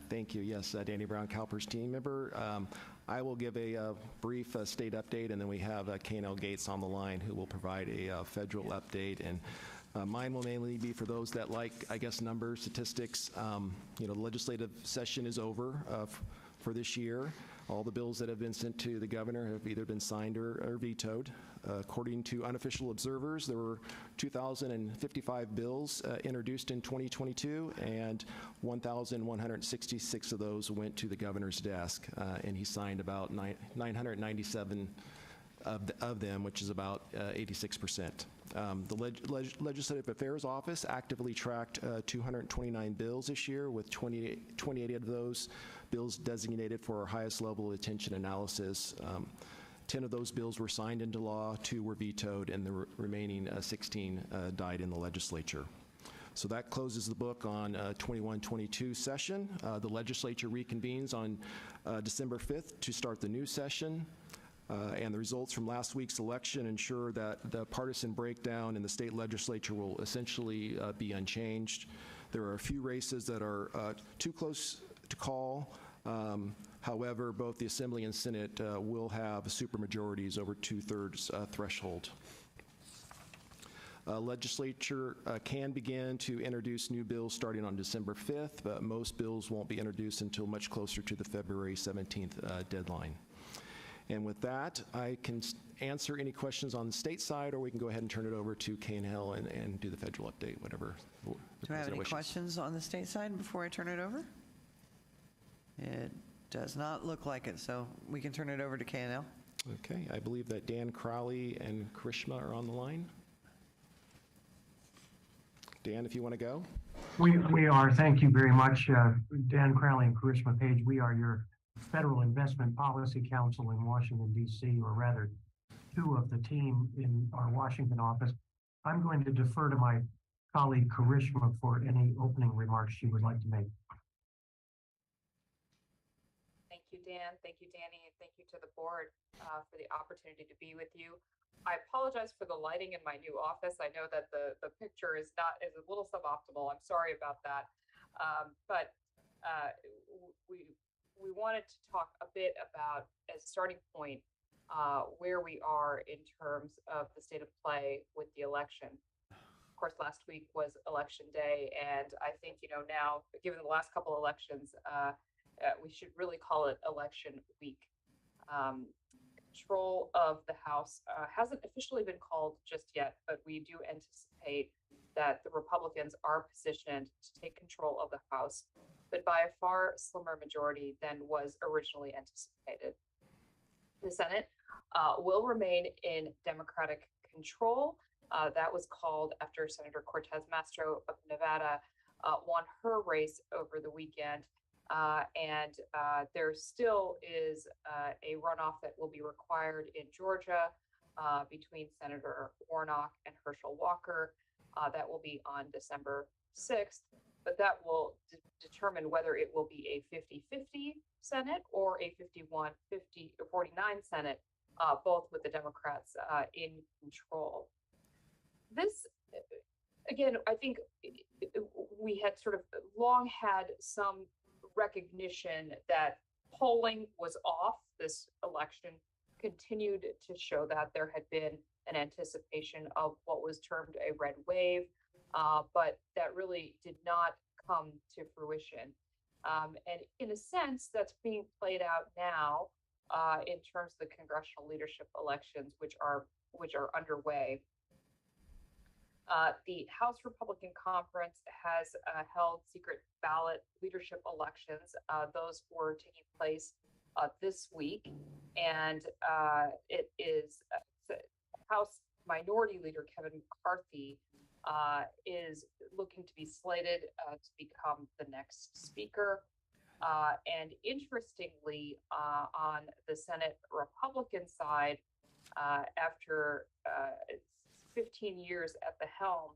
Thank you. Yes, Danny Brown, CalPERS team member. I will give a brief state update, and then we have K&L Gates on the line who will provide a federal update. And mine will mainly be for those that like, I guess, numbers, statistics. The legislative session is over for this year. All the bills that have been sent to the governor have either been signed or vetoed. According to unofficial observers, there were 2,055 bills introduced in 2022, and 1,166 of those went to the governor's desk, and he signed about 997 of them, which is about 86%. The Legislative Affairs Office actively tracked 229 bills this year, with 28 of those bills designated for our highest level of attention analysis. 10 of those bills were signed into law, 2 were vetoed, and the remaining 16 died in the legislature. So that closes the book on 21-22 session. The legislature reconvenes on December 5th to start the new session. And the results from last week's election ensure that the partisan breakdown in the state legislature will essentially be unchanged. There are a few races that are too close to call. However, both the Assembly and Senate will have supermajorities over 2/3 threshold. Legislature can begin to introduce new bills starting on December 5th, but most bills won't be introduced until much closer to the February 17th deadline. And with that, I can answer any questions on the state side, or we can go ahead and turn it over to K&L and do the federal update, whatever. Do I have any questions on the state side before I turn it over? It does not look like it, so we can turn it over to K&L. Okay, I believe that Dan Crowley and Karishma are on the line. Dan, if you want to go. We are. Thank you very much, Dan Crowley and Karishma Page. We are your Federal Investment Policy Council in Washington, D.C., or rather, 2 of the team in our Washington office. I'm going to defer to my colleague Karishma for any opening remarks she would like to make. Thank you, Dan. Thank you, Danny, and thank you to the board for the opportunity to be with you. I apologize for the lighting in my new office. I know that the picture is a little suboptimal. I'm sorry about that. But we wanted to talk a bit about, as a starting point, where we are in terms of the state of play with the election. Of course, last week was election day, and I think, now, given the last couple elections, we should really call it election week. Control of the House hasn't officially been called just yet, but we do anticipate that the Republicans are positioned to take control of the House, but by a far slimmer majority than was originally anticipated. The Senate will remain in Democratic control. That was called after Senator Cortez Masto of Nevada won her race over the weekend. And there still is a runoff that will be required in Georgia between Senator Warnock and Herschel Walker. That will be on December 6th, but that will determine whether it will be a 50-50 Senate or a 51-49 Senate, both with the Democrats in control. This, again, I think we had sort of long had some recognition that polling was off. This election continued to show that there had been an anticipation of what was termed a red wave, but that really did not come to fruition. And in a sense, that's being played out now in terms of the congressional leadership elections, which are underway. The House Republican Conference has held secret ballot leadership elections. Those were taking place this week, and it is House Minority Leader Kevin McCarthy is looking to be slated to become the next speaker. And interestingly, on the Senate Republican side, after 15 years at the helm,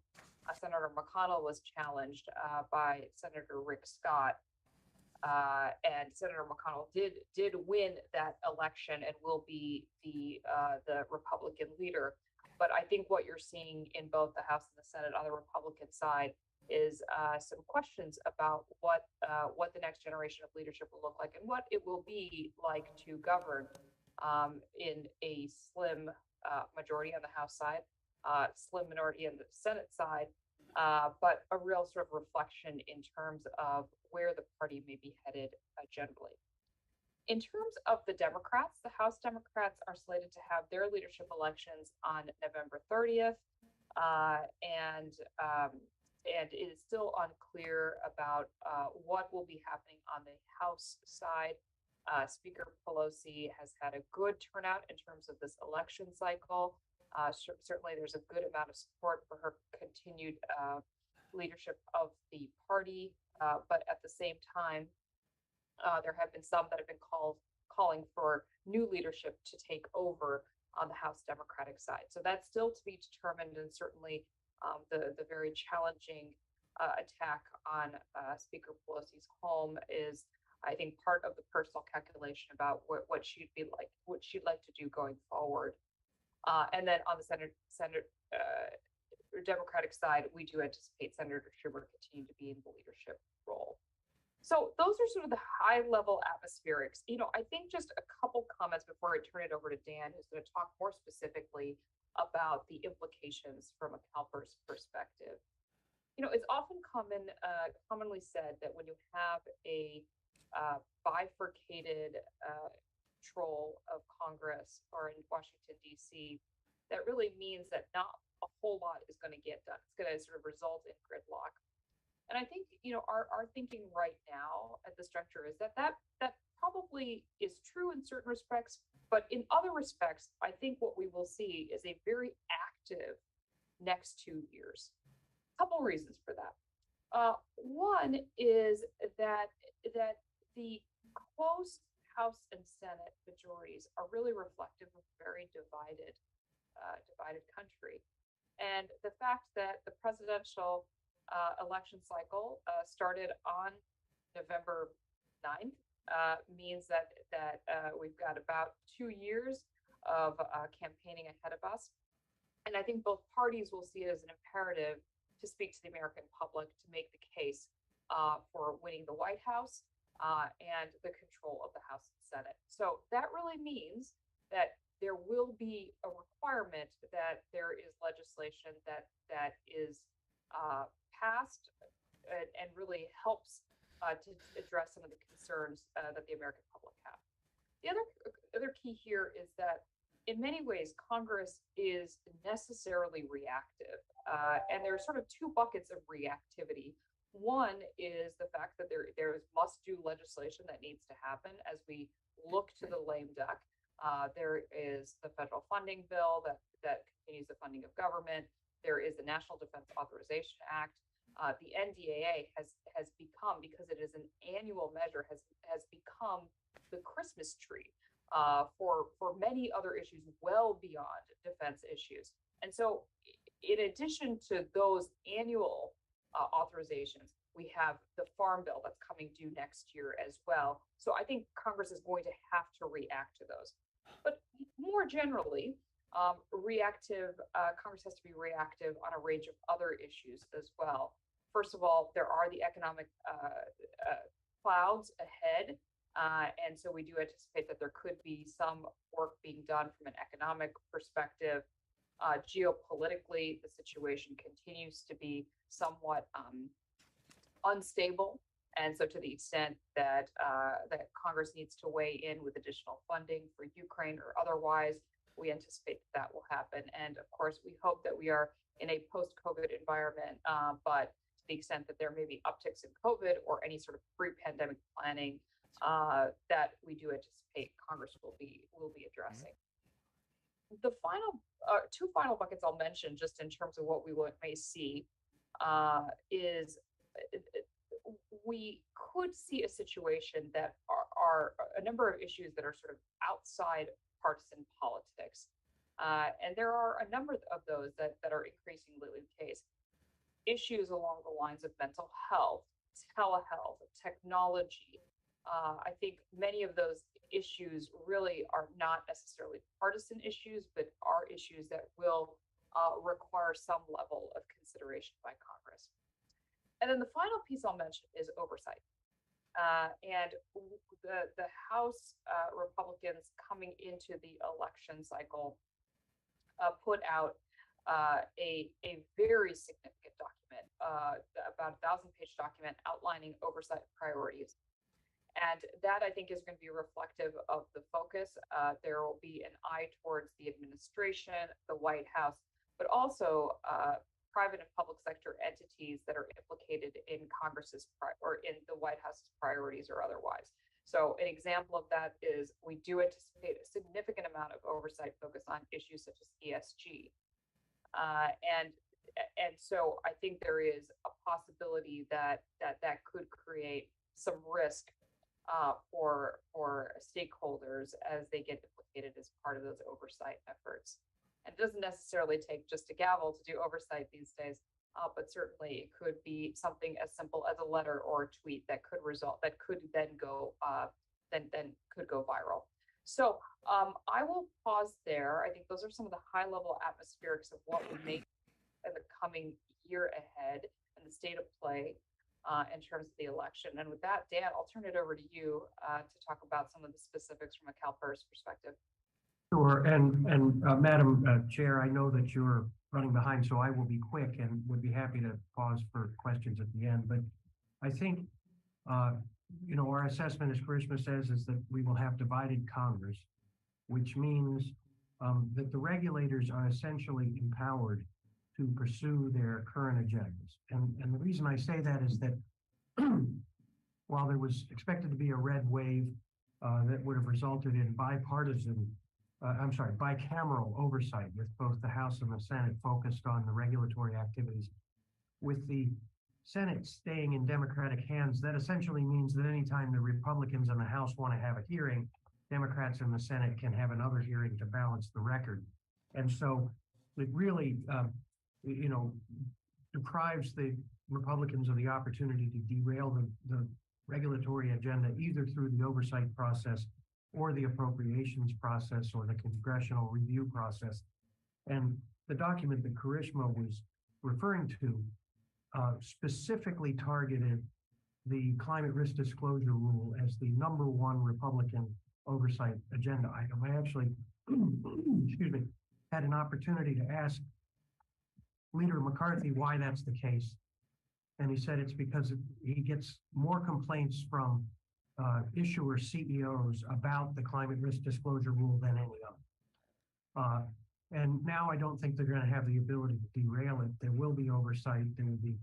Senator McConnell was challenged by Senator Rick Scott, and Senator McConnell did win that election and will be the Republican leader. But I think what you're seeing in both the House and the Senate on the Republican side is some questions about what the next generation of leadership will look like and what it will be like to govern in a slim majority on the House side, slim minority on the Senate side, but a real sort of reflection in terms of where the party may be headed generally. In terms of the Democrats, the House Democrats are slated to have their leadership elections on November 30th, and it is still unclear about what will be happening on the House side. Speaker Pelosi has had a good turnout in terms of this election cycle. Certainly, there's a good amount of support for her continued leadership of the party, but at the same time, there have been some that have been calling for new leadership to take over on the House Democratic side. So that's still to be determined, and certainly the very challenging attack on Speaker Pelosi's home is, I think, part of the personal calculation about what she'd like to do going forward. And then on the Senate Democratic side, we do anticipate Senator Schumer continue to be in the leadership role. So those are sort of the high level atmospherics. I think just a couple comments before I turn it over to Dan, who's going to talk more specifically about the implications from a CalPERS perspective. It's often commonly said that when you have a bifurcated control of Congress or in Washington, D.C., that really means that not a whole lot is going to get done. It's going to sort of result in gridlock. And I think, our thinking right now at this juncture is that probably is true in certain respects, but in other respects, I think what we will see is a very active next 2 years. A couple reasons for that. One is that the close House and Senate majorities are really reflective of a very divided country. And the fact that the presidential election cycle started on November 9th means that we've got about 2 years of campaigning ahead of us. And I think both parties will see it as an imperative to speak to the American public to make the case for winning the White House and the control of the House and Senate. So that really means that there will be a requirement that there is legislation that is passed and really helps to address some of the concerns that the American public have. The other key here is that in many ways, Congress is necessarily reactive. And there are sort of two buckets of reactivity. One is the fact that there is must-do legislation that needs to happen as we look to the lame duck. There is the federal funding bill that continues the funding of government. There is the National Defense Authorization Act. The NDAA has become, because it is an annual measure, has become the Christmas tree for many other issues well beyond defense issues. And so in addition to those annual authorizations, we have the Farm Bill that's coming due next year as well. So I think Congress is going to have to react to those. But more generally, Congress has to be reactive on a range of other issues as well. First of all, there are the economic clouds ahead. And so we do anticipate that there could be some work being done from an economic perspective. Geopolitically, the situation continues to be somewhat unstable. And so to the extent that Congress needs to weigh in with additional funding for Ukraine or otherwise, we anticipate that will happen. And of course, we hope that we are in a post-COVID environment, but to the extent that there may be upticks in COVID or any sort of pre-pandemic planning, that we do anticipate Congress will be addressing. The two final buckets I'll mention, just in terms of what we may see, is we could see a situation that are a number of issues that are sort of outside partisan politics. And there are a number of those that are increasingly the case. Issues along the lines of mental health, telehealth, technology. I think many of those issues really are not necessarily partisan issues, but are issues that will require some level of consideration by Congress. And then the final piece I'll mention is oversight. And the House Republicans coming into the election cycle put out a very significant document, about a 1,000-page document outlining oversight priorities. And that, I think, is going to be reflective of the focus. There will be an eye towards the administration, the White House, but also private and public sector entities that are implicated in Congress's or in the White House's priorities or otherwise. So an example of that is we do anticipate a significant amount of oversight focus on issues such as ESG. And so I think there is a possibility that could create some risk for stakeholders as they get implicated as part of those oversight efforts. And it doesn't necessarily take just a gavel to do oversight these days, but certainly it could be something as simple as a letter or a tweet that could then go viral. So I will pause there. I think those are some of the high level atmospherics of what we may in the coming year ahead and the state of play in terms of the election. And with that, Dan, I'll turn it over to you to talk about some of the specifics from a CalPERS perspective. Sure, and Madam Chair, I know that you're running behind, so I will be quick and would be happy to pause for questions at the end. But I think, our assessment, as Karishma says, is that we will have divided Congress, which means that the regulators are essentially empowered to pursue their current agendas. And the reason I say that is that while there was expected to be a red wave that would have resulted in bicameral oversight with both the House and the Senate focused on the regulatory activities, with the Senate staying in Democratic hands, that essentially means that anytime the Republicans in the House want to have a hearing, Democrats in the Senate can have another hearing to balance the record. And so it really, deprives the Republicans of the opportunity to derail the regulatory agenda either through the oversight process or the appropriations process or the congressional review process. And the document that Karishma was referring to specifically targeted the climate risk disclosure rule as the #1 Republican oversight agenda item. I actually, had an opportunity to ask Leader McCarthy why that's the case. And he said it's because he gets more complaints from issuer CEOs about the climate risk disclosure rule than any other. And now I don't think they're going to have the ability to derail it. There will be oversight. There will be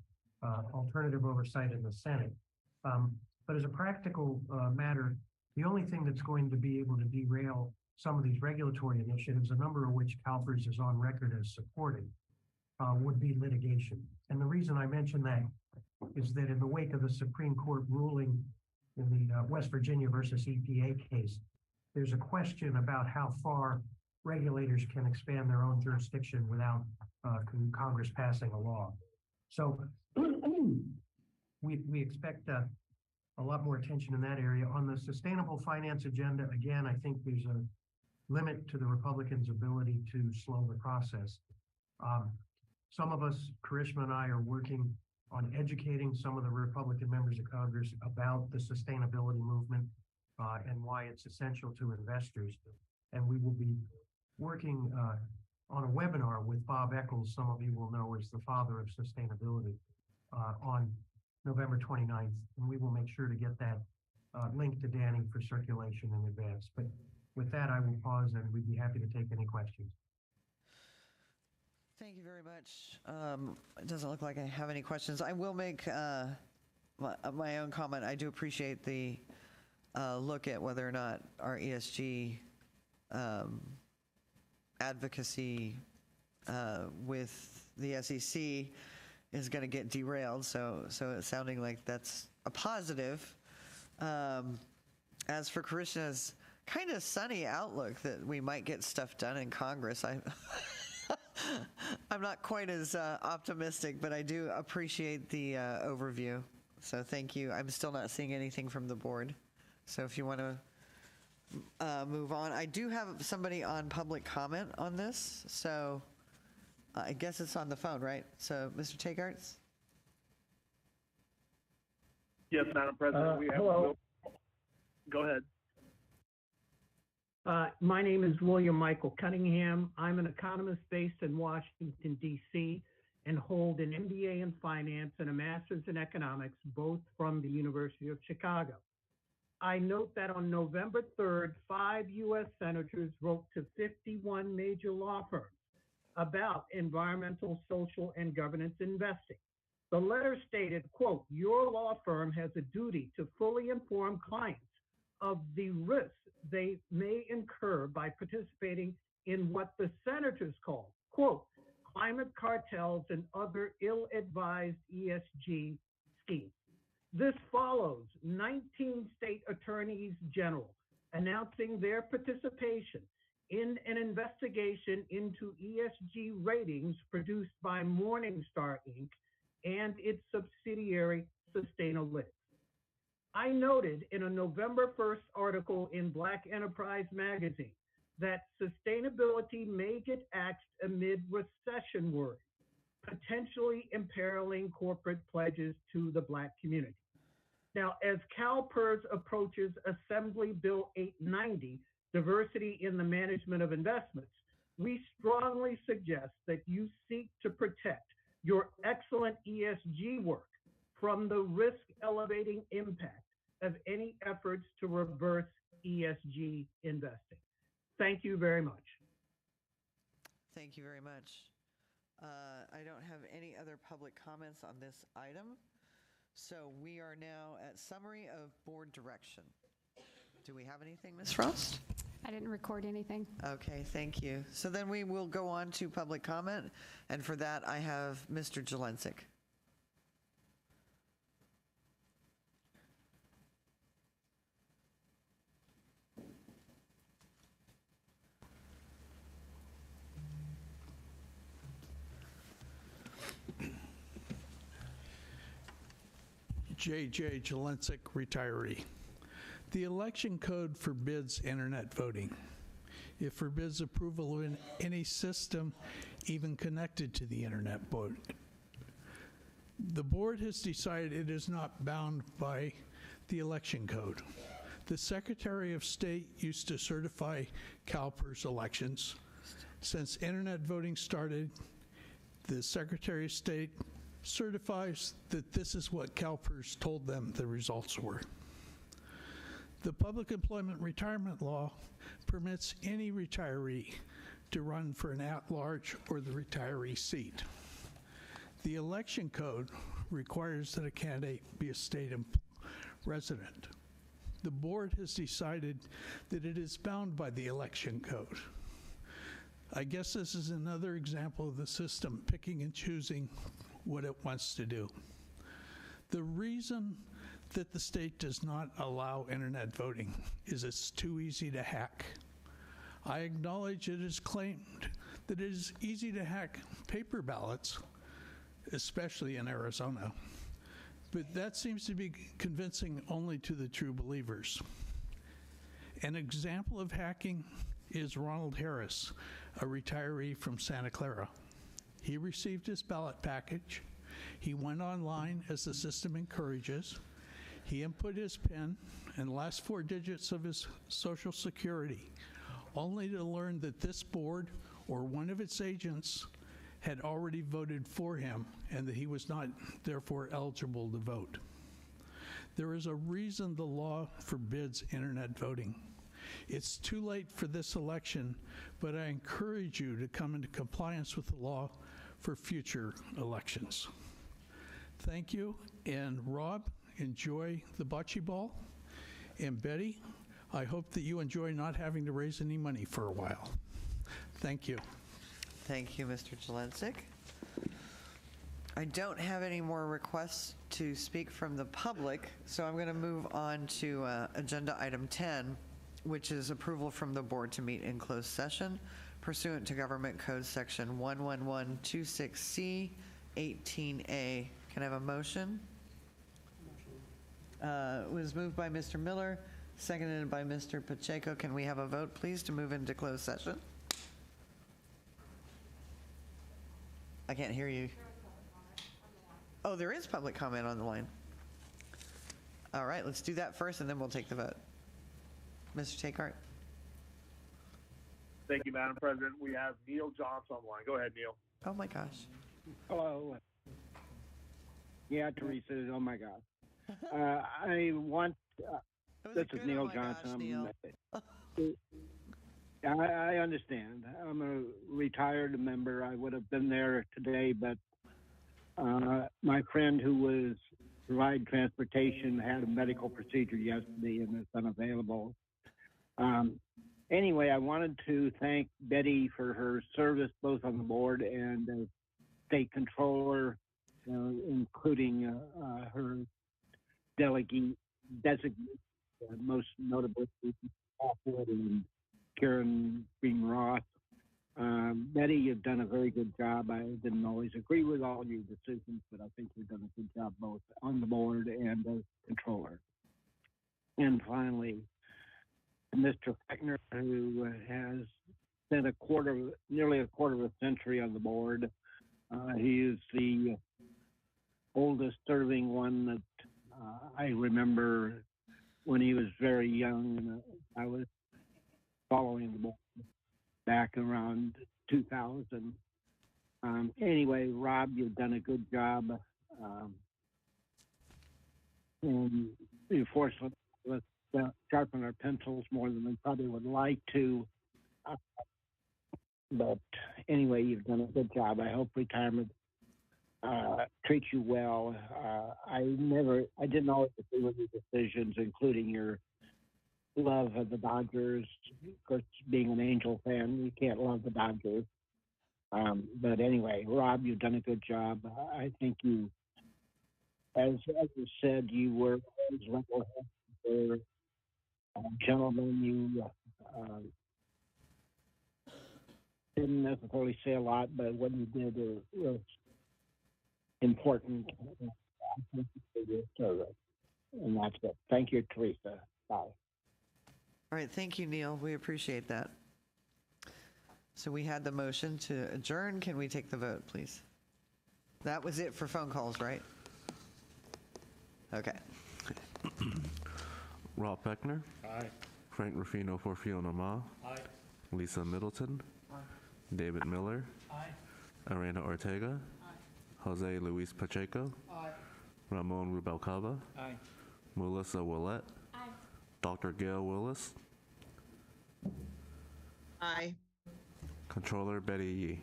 alternative oversight in the Senate. But as a practical matter, the only thing that's going to be able to derail some of these regulatory initiatives, a number of which CalPERS is on record as supporting, would be litigation. And the reason I mention that is that in the wake of the Supreme Court ruling in the West Virginia versus EPA case, there's a question about how far regulators can expand their own jurisdiction without Congress passing a law. So we expect a lot more attention in that area. On the sustainable finance agenda, again, I think there's a limit to the Republicans' ability to slow the process. Some of us, Karishma and I, are working on educating some of the Republican members of Congress about the sustainability movement and why it's essential to investors. And we will be working on a webinar with Bob Eccles, some of you will know as the father of sustainability, on November 29th. And we will make sure to get that link to Danny for circulation in advance. But with that, I will pause and we'd be happy to take any questions. Thank you very much. It doesn't look like I have any questions. I will make my own comment. I do appreciate the look at whether or not our ESG advocacy with the SEC is going to get derailed. So it's sounding like that's a positive. As for Karishna's kind of sunny outlook that we might get stuff done in Congress, I'm not quite as optimistic, but I do appreciate the overview. So thank you. I'm still not seeing anything from the board. So if you want to move on. I do have somebody on public comment on this. So I guess it's on the phone, right? So Mr. Tagarts? Yes, Madam President. We have hello. Go ahead. My name is William Michael Cunningham. I'm an economist based in Washington, D.C., and hold an MBA in finance and a master's in economics, both from the University of Chicago. I note that on November 3rd, 5 U.S. senators wrote to 51 major law firms about environmental, social, and governance investing. The letter stated, quote, "Your law firm has a duty to fully inform clients of the risks they may incur by participating in what the senators call, quote, climate cartels and other ill-advised ESG schemes. This follows 19 state attorneys general announcing their participation in an investigation into ESG ratings produced by Morningstar Inc. and its subsidiary Sustainalytics. I noted in a November 1st article in Black Enterprise magazine that sustainability may get axed amid recession worries, potentially imperiling corporate pledges to the Black community. Now, as CalPERS approaches Assembly Bill 890, Diversity in the Management of Investments, we strongly suggest that you seek to protect your excellent ESG work from the risk-elevating impact of any efforts to reverse ESG investing. Thank you very much. Thank you very much. I don't have any other public comments on this item. So we are now at summary of board direction. Do we have anything, Ms. Frost? I didn't record anything. Okay, thank you. So then we will go on to public comment, and for that I have Mr. Jelensik. J.J. Jelensik, retiree. The election code forbids internet voting. It forbids approval in any system even connected to the internet vote. The board has decided it is not bound by the election code. The Secretary of State used to certify CalPERS elections. Since internet voting started, the Secretary of State certifies that this is what CalPERS told them the results were. The Public Employment Retirement Law permits any retiree to run for an at-large or the retiree seat. The election code requires that a candidate be a state resident. The board has decided that it is bound by the election code. I guess this is another example of the system picking and choosing what it wants to do. The reason that the state does not allow internet voting is it's too easy to hack. I acknowledge it is claimed that it is easy to hack paper ballots, especially in Arizona, but that seems to be convincing only to the true believers. An example of hacking is Ronald Harris, a retiree from Santa Clara. He received his ballot package. He went online as the system encourages. He input his PIN and last 4 digits of his Social Security, only to learn that this board or one of its agents had already voted for him and that he was not therefore eligible to vote. There is a reason the law forbids internet voting. It's too late for this election, but I encourage you to come into compliance with the law for future elections. Thank you, and Rob, enjoy the bocce ball, and Betty, I hope that you enjoy not having to raise any money for a while. Thank you. Thank you, Mr. Jelensik. I don't have any more requests to speak from the public, so I'm going to move on to agenda item 10, which is approval from the board to meet in closed session pursuant to Government Code Section 11126C 18A. Can I have a motion? It was moved by Mr. Miller, seconded by Mr. Pacheco. Can we have a vote, please, to move into closed session? I can't hear you. Oh, there is public comment on the line. All right, let's do that first, and then we'll take the vote. Mr. Takehart. Thank you, Madam President. We have Neil Johnson on the line. Go ahead, Neil. Oh, my gosh. Hello. Yeah, Teresa. Oh, my God. I want, this is Neil Johnson. I understand. I'm a retired member. I would have been there today, but my friend who was provide transportation, had a medical procedure yesterday and is unavailable. Anyway, I wanted to thank Betty for her service both on the board and as state controller, including her delegate, most notably Paul and Karen Green Ross. Betty, you've done a very good job. I didn't always agree with all your decisions, but I think you've done a good job both on the board and as controller. And finally, Mr. Fechner, who has spent nearly a quarter of a century on the board. He is the oldest serving one that I remember when he was very young, and I was following the board back around 2000. Anyway, Rob, you've done a good job. And unfortunately, let's sharpen our pencils more than we probably would like to. But anyway, you've done a good job. I hope retirement treats you well. I didn't always agree with your decisions, including your love of the Dodgers. Of course, being an Angel fan, you can't love the Dodgers. But anyway, Rob, you've done a good job. I think you, as you said, you were always level-headed. Gentlemen, you didn't necessarily say a lot, but what you did was important. And that's it. Thank you, Teresa. Bye. All right, thank you, Neil. We appreciate that. So we had the motion to adjourn. Can we take the vote, please? That was it for phone calls, right? Okay. Rob Fechner. Aye. Frank Ruffino for Fiona Ma. Aye. Lisa Middleton. Aye. David Miller. Aye. Arena Ortega. Jose Luis Pacheco. Aye. Ramon Rubalcaba. Aye. Melissa Willett. Aye. Dr. Gail Willis. Aye. Controller Betty Yee.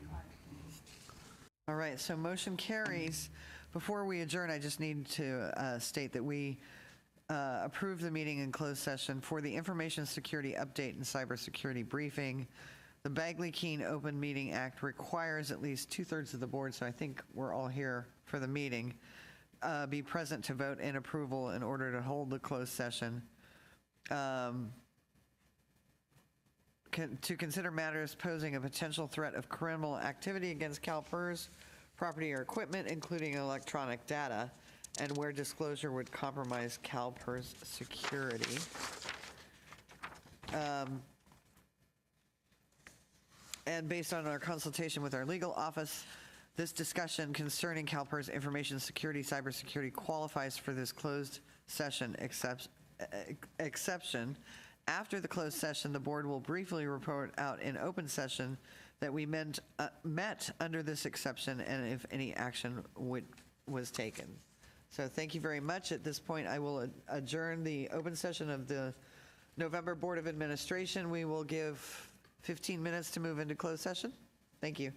All right, so motion carries. Before we adjourn, I just need to state that we approve the meeting in closed session for the information security update and cybersecurity briefing. The Bagley-Keene Open Meeting Act requires at least 2/3 of the board, so I think we're all here for the meeting, be present to vote in approval in order to hold the closed session. To consider matters posing a potential threat of criminal activity against CalPERS, property or equipment, including electronic data, and where disclosure would compromise CalPERS security. And based on our consultation with our legal office, this discussion concerning CalPERS information security, cybersecurity qualifies for this closed session exception. After the closed session, the board will briefly report out in open session that we met under this exception and if any action was taken. So thank you very much. At this point, I will adjourn the open session of the November Board of Administration. We will give 15 minutes to move into closed session. Thank you.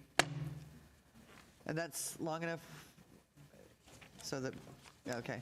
And that's long enough so that, okay.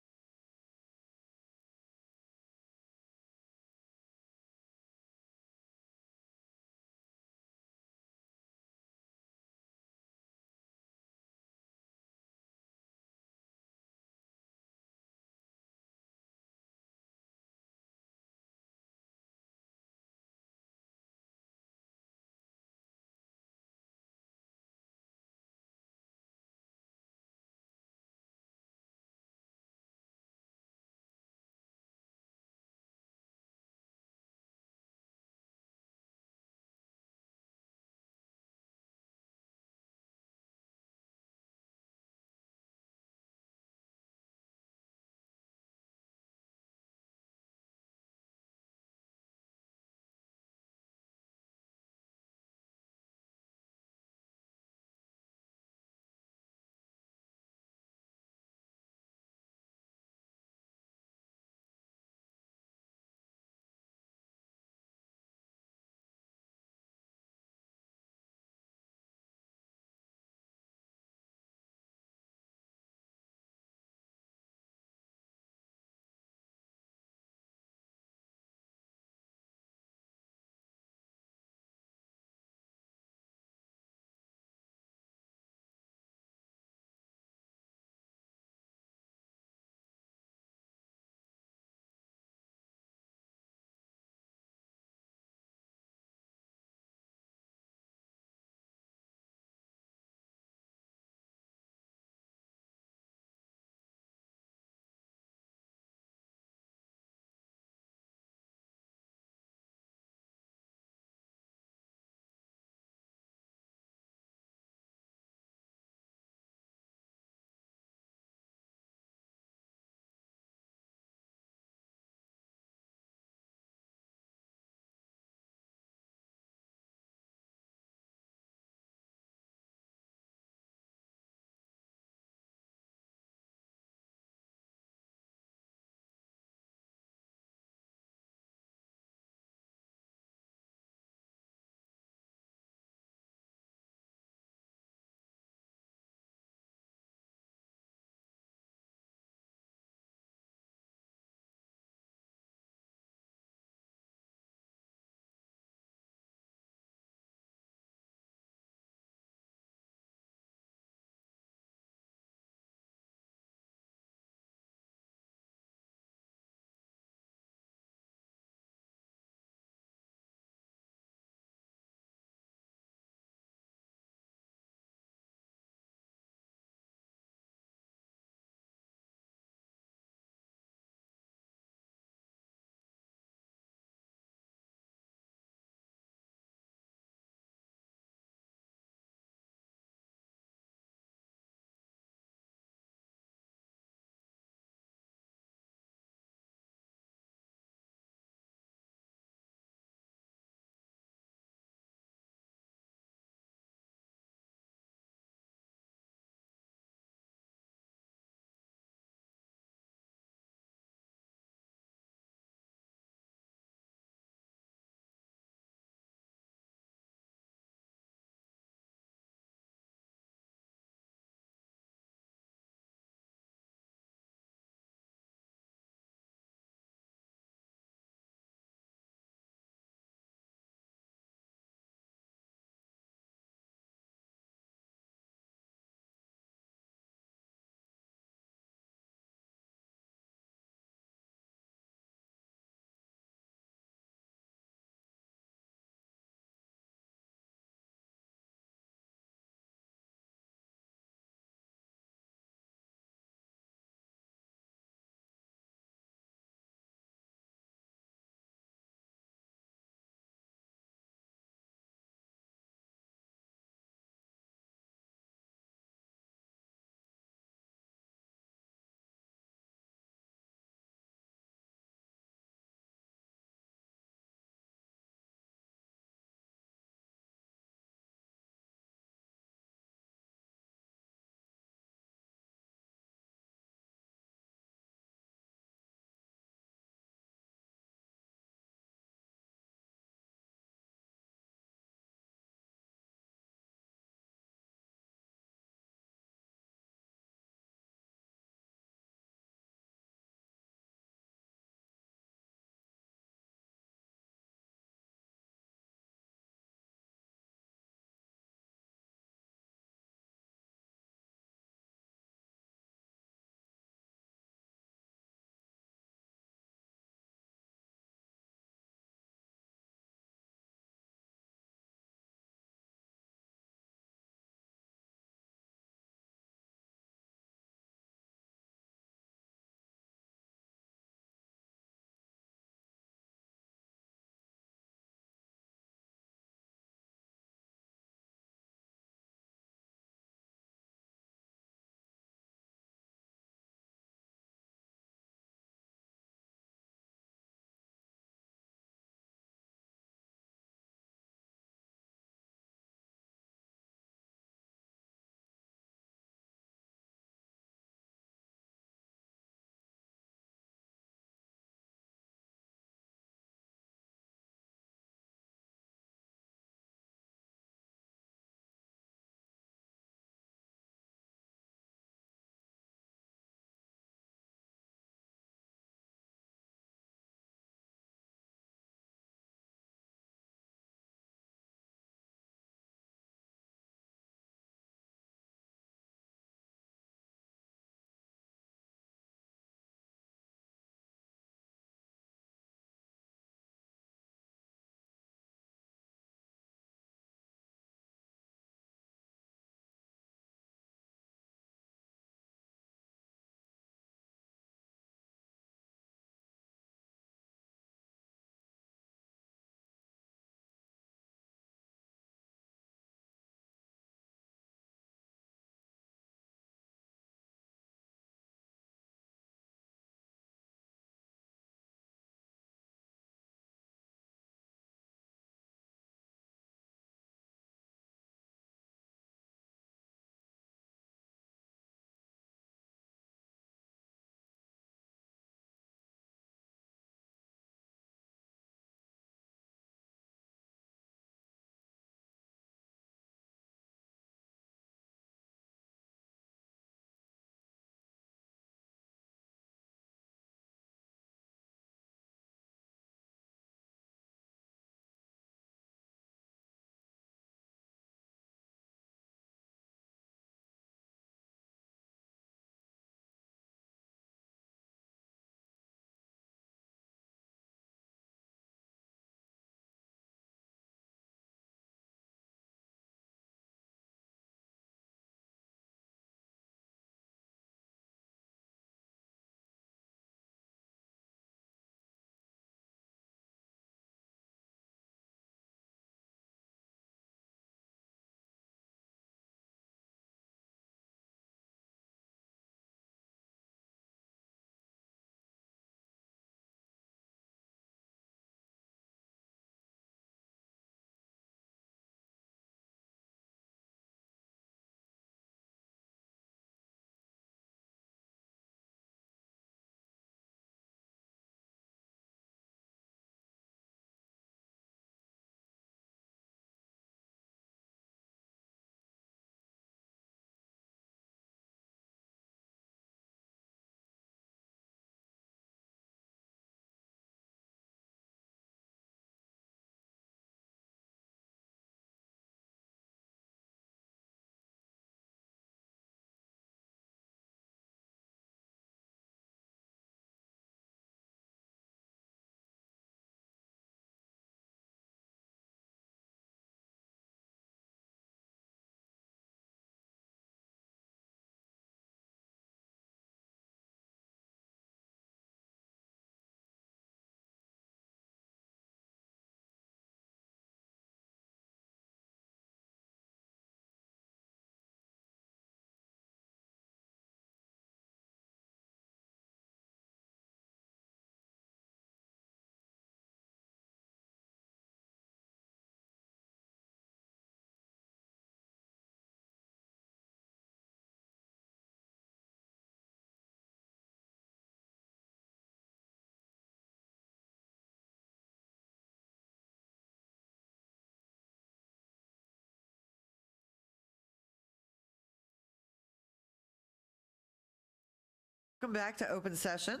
Welcome back to open session.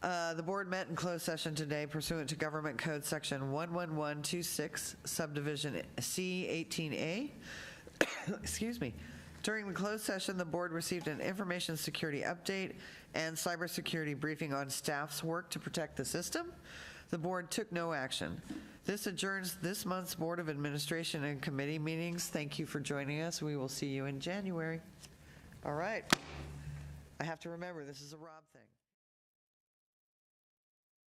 The board met in closed session today pursuant to Government Code Section 11126, Subdivision C18A. Excuse me. During the closed session, the board received an information security update and cybersecurity briefing on staff's work to protect the system. The board took no action. This adjourns this month's Board of Administration and Committee meetings. Thank you for joining us. We will see you in January. All right. I have to remember, this is a Rob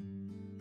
thing.